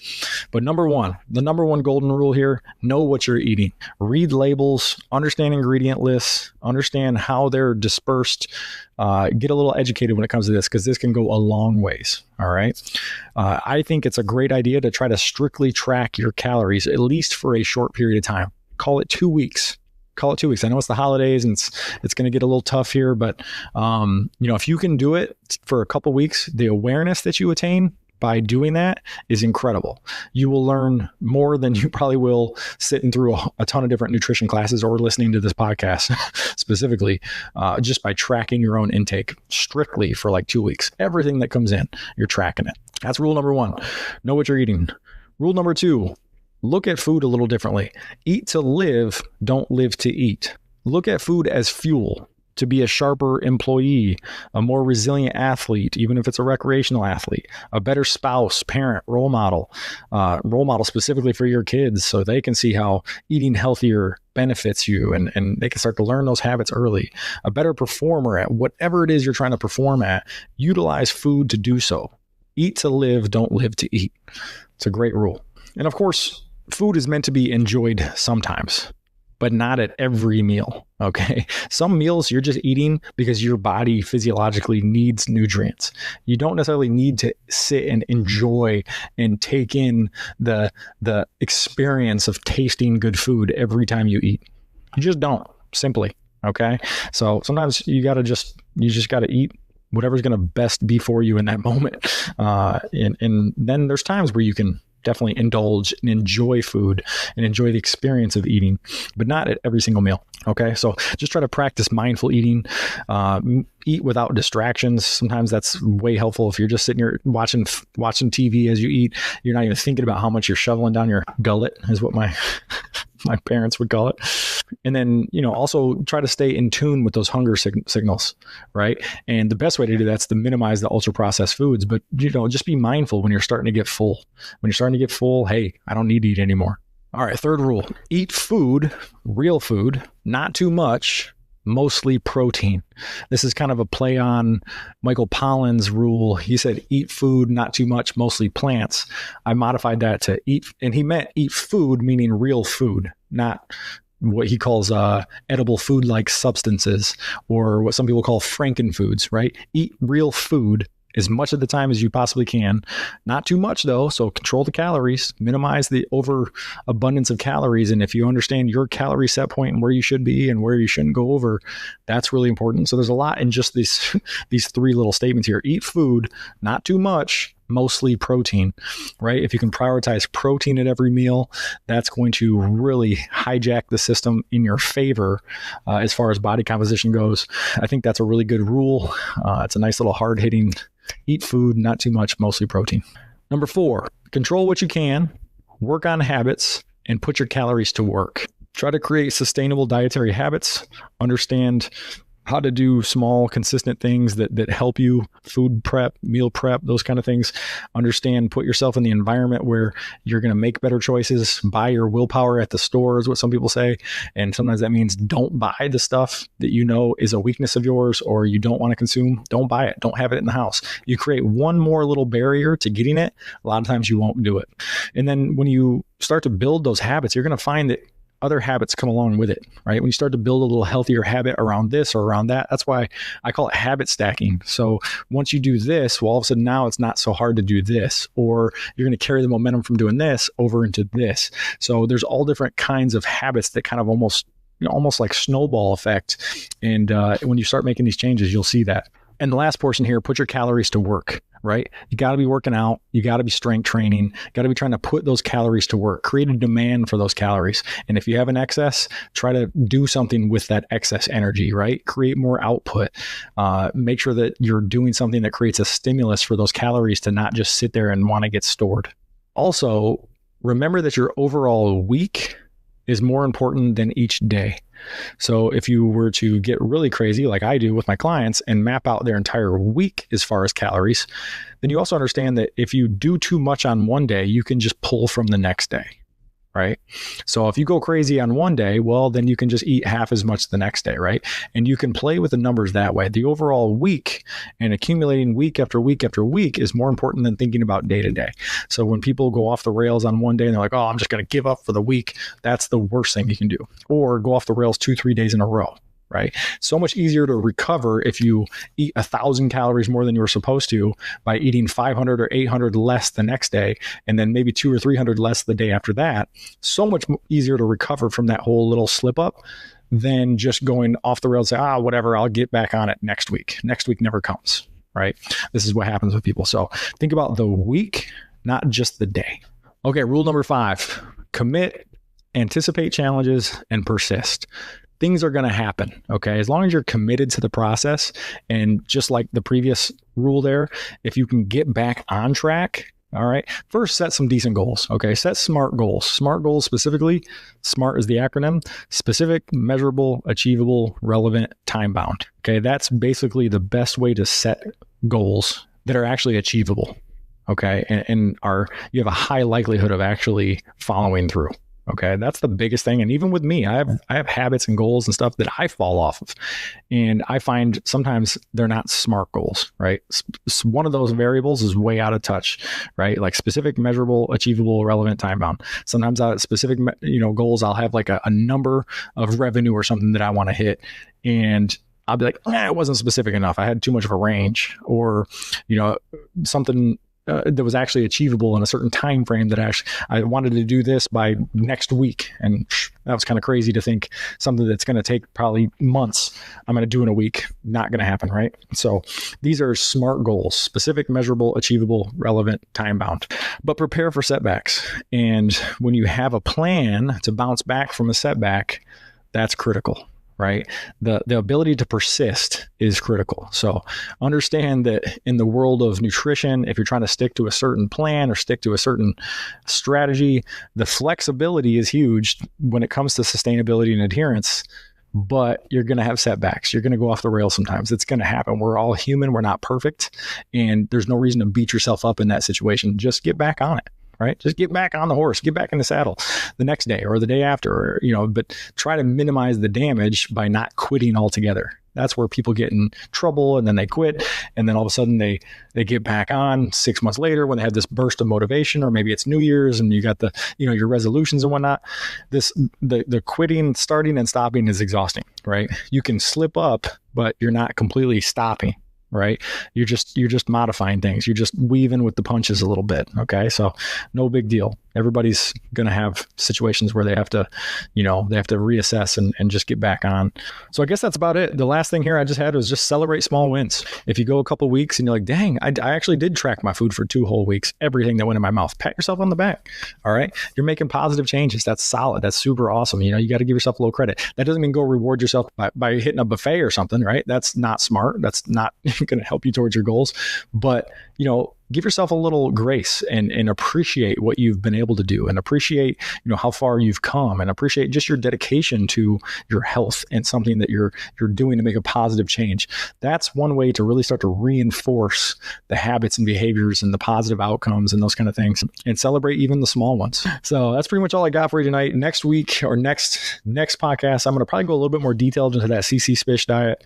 S1: But the number one golden rule here, know what you're eating. Read labels, understand ingredient lists, understand how they're dispersed. Get a little educated when it comes to this, because this can go a long ways. All right. I think it's a great idea to try to strictly track your calories, at least for a short period of time. Call it 2 weeks. I know it's the holidays and it's going to get a little tough here, but if you can do it for a couple weeks, the awareness that you attain by doing that is incredible. You will learn more than you probably will sitting through a ton of different nutrition classes or listening to this podcast specifically, just by tracking your own intake strictly for like 2 weeks. Everything that comes in, you're tracking it. That's rule number 1. Know what you're eating. Rule number 2, look at food a little differently. Eat to live, don't live to eat. Look at food as fuel to be a sharper employee, a more resilient athlete, even if it's a recreational athlete, a better spouse, parent, role model specifically for your kids, so they can see how eating healthier benefits you and they can start to learn those habits early. A better performer at whatever it is you're trying to perform at, utilize food to do so. Eat to live, don't live to eat. It's a great rule. And of course, food is meant to be enjoyed sometimes, but not at every meal. Okay. Some meals you're just eating because your body physiologically needs nutrients. You don't necessarily need to sit and enjoy and take in the experience of tasting good food every time you eat. You just don't, simply. Okay. So sometimes you just got to eat whatever's going to best be for you in that moment. And then there's times where you can definitely indulge and enjoy food and enjoy the experience of eating, but not at every single meal. Okay. So just try to practice mindful eating, eat without distractions. Sometimes that's way helpful. If you're just sitting here watching TV as you eat, you're not even thinking about how much you're shoveling down your gullet, is what my parents would call it. And then, also try to stay in tune with those hunger signals, right? And the best way to do that's to minimize the ultra processed foods, but just be mindful when you're starting to get full. When you're starting to get full, hey, I don't need to eat anymore. All right, third rule, eat food, real food, not too much, mostly protein. This is kind of a play on Michael Pollan's rule. He said, eat food, not too much, mostly plants. I modified that to eat, and he meant eat food, meaning real food, not what he calls edible food-like substances, or what some people call frankenfoods, right? Eat real food as much of the time as you possibly can. Not too much though, so control the calories, minimize the overabundance of calories. And if you understand your calorie set point and where you should be and where you shouldn't go over, that's really important. So there's a lot in just these three little statements here. Eat food, not too much, mostly protein, right? If you can prioritize protein at every meal, that's going to really hijack the system in your favor as far as body composition goes. I think that's a really good rule. It's a nice little hard-hitting, eat food, not too much, mostly protein. Number 4, control what you can, work on habits, and put your calories to work. Try to create sustainable dietary habits, understand how to do small, consistent things that help you, food prep, meal prep, those kind of things. Understand, put yourself in the environment where you're going to make better choices. Buy your willpower at the store is what some people say. And sometimes that means don't buy the stuff that you know is a weakness of yours or you don't want to consume. Don't buy it. Don't have it in the house. You create one more little barrier to getting it. A lot of times you won't do it. And then when you start to build those habits, you're going to find that other habits come along with it, right? When you start to build a little healthier habit around this or around that, that's why I call it habit stacking. So once you do this, well, all of a sudden now it's not so hard to do this, or you're going to carry the momentum from doing this over into this. So there's all different kinds of habits that kind of almost like snowball effect. And when you start making these changes, you'll see that. And the last portion here, put your calories to work, right? You got to be working out. You got to be strength training. Got to be trying to put those calories to work, create a demand for those calories. And if you have an excess, try to do something with that excess energy, right? Create more output. Make sure that you're doing something that creates a stimulus for those calories to not just sit there and want to get stored. Also, remember that your overall week is more important than each day. So if you were to get really crazy like I do with my clients and map out their entire week as far as calories, then you also understand that if you do too much on one day, you can just pull from the next day, right? So if you go crazy on one day, well, then you can just eat half as much the next day, right? And you can play with the numbers that way. The overall week and accumulating week after week after week is more important than thinking about day to day. So when people go off the rails on one day and they're like, oh, I'm just going to give up for the week, that's the worst thing you can do. Or go off the rails 2-3 days in a row, right? So much easier to recover if you eat 1,000 calories more than you were supposed to by eating 500 or 800 less the next day, and then maybe 200 or 300 less the day after that. So much easier to recover from that whole little slip up than just going off the rails and say, whatever, I'll get back on it next week. Next week never comes, right? This is what happens with people. So think about the week, not just the day. Okay, rule number 5, commit, anticipate challenges, and persist. Things are going to happen, okay? As long as you're committed to the process, and just like the previous rule there, if you can get back on track, all right, first set some decent goals, okay? Set SMART goals. SMART goals specifically, SMART is the acronym, specific, measurable, achievable, relevant, time-bound, okay? That's basically the best way to set goals that are actually achievable, okay? And you have a high likelihood of actually following through. Okay, that's the biggest thing. And even with me, I have habits and goals and stuff that I fall off of. And I find sometimes they're not SMART goals, right? One of those variables is way out of touch, right? Like specific, measurable, achievable, relevant, time bound. Sometimes specific, goals, I'll have like a number of revenue or something that I want to hit. And I'll be like, it wasn't specific enough. I had too much of a range, or, something that was actually achievable in a certain time frame that I wanted to do this by next week. And that was kind of crazy to think something that's going to take probably months, I'm going to do in a week. Not going to happen, right? So these are SMART goals: specific, measurable, achievable, relevant, time bound. But prepare for setbacks. And when you have a plan to bounce back from a setback, that's critical. Right? The ability to persist is critical. So understand that in the world of nutrition, if you're trying to stick to a certain plan or stick to a certain strategy, the flexibility is huge when it comes to sustainability and adherence, but you're going to have setbacks. You're going to go off the rails sometimes. It's going to happen. We're all human. We're not perfect. And there's no reason to beat yourself up in that situation. Just get back on it. Right? Just get back on the horse, get back in the saddle the next day or the day after, or, but try to minimize the damage by not quitting altogether. That's where people get in trouble, and then they quit. And then all of a sudden they get back on 6 months later when they have this burst of motivation, or maybe it's New Year's and you got the, your resolutions and whatnot. The quitting, starting and stopping is exhausting, right? You can slip up, but you're not completely stopping. Right? You're just modifying things. You're just weaving with the punches a little bit. Okay. So no big deal. Everybody's going to have situations where they have to, reassess and just get back on. So I guess that's about it. The last thing here I just had was just celebrate small wins. If you go a couple of weeks and you're like, dang, I actually did track my food for 2 whole weeks, everything that went in my mouth, pat yourself on the back. All right. You're making positive changes. That's solid. That's super awesome. You got to give yourself a little credit. That doesn't mean go reward yourself by hitting a buffet or something, right? That's not smart. That's not going to help you towards your goals. But, give yourself a little grace and appreciate what you've been able to do, and appreciate, how far you've come, and appreciate just your dedication to your health and something that you're doing to make a positive change. That's one way to really start to reinforce the habits and behaviors and the positive outcomes and those kind of things, and celebrate even the small ones. So that's pretty much all I got for you tonight. Next week or next podcast, I'm going to probably go a little bit more detailed into that CCSPish diet.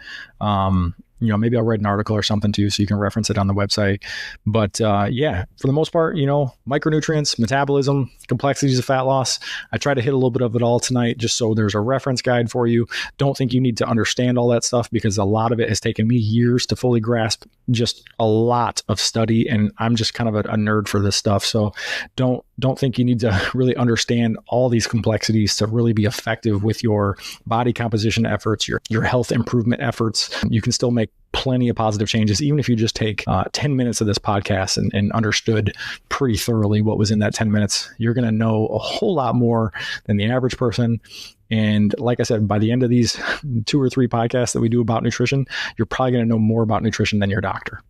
S1: Maybe I'll write an article or something too, so you can reference it on the website. But for the most part, micronutrients, metabolism, complexities of fat loss. I try to hit a little bit of it all tonight, just so there's a reference guide for you. Don't think you need to understand all that stuff, because a lot of it has taken me years to fully grasp. Just a lot of study, and I'm just kind of a nerd for this stuff. So don't think you need to really understand all these complexities to really be effective with your body composition efforts, your health improvement efforts. You can still make plenty of positive changes, even if you just take 10 minutes of this podcast and understood pretty thoroughly what was in that 10 minutes. You're going to know a whole lot more than the average person. And like I said, by the end of these 2 or 3 podcasts that we do about nutrition, you're probably going to know more about nutrition than your doctor.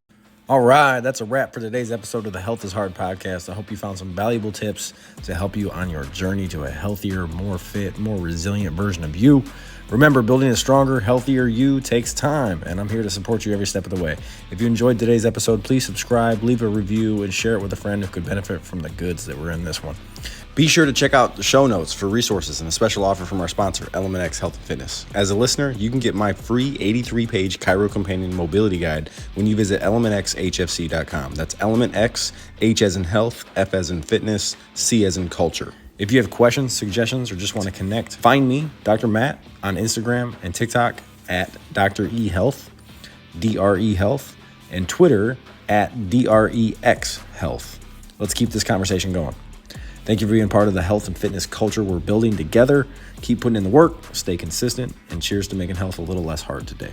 S2: All right, that's a wrap for today's episode of the Health is Hard podcast. I hope you found some valuable tips to help you on your journey to a healthier, more fit, more resilient version of you. Remember, building a stronger, healthier you takes time, and I'm here to support you every step of the way. If you enjoyed today's episode, please subscribe, leave a review, and share it with a friend who could benefit from the goods that were in this one. Be sure to check out the show notes for resources and a special offer from our sponsor, Element X Health and Fitness. As a listener, you can get my free 83-page Chiro Companion Mobility Guide when you visit elementxhfc.com. That's Element X, H as in health, F as in fitness, C as in culture. If you have questions, suggestions, or just want to connect, find me, Dr. Matt, on Instagram and TikTok at Dr. E Health, DRE Health, and Twitter at DREX Health. Let's keep this conversation going. Thank you for being part of the health and fitness culture we're building together. Keep putting in the work, stay consistent, and cheers to making health a little less hard today.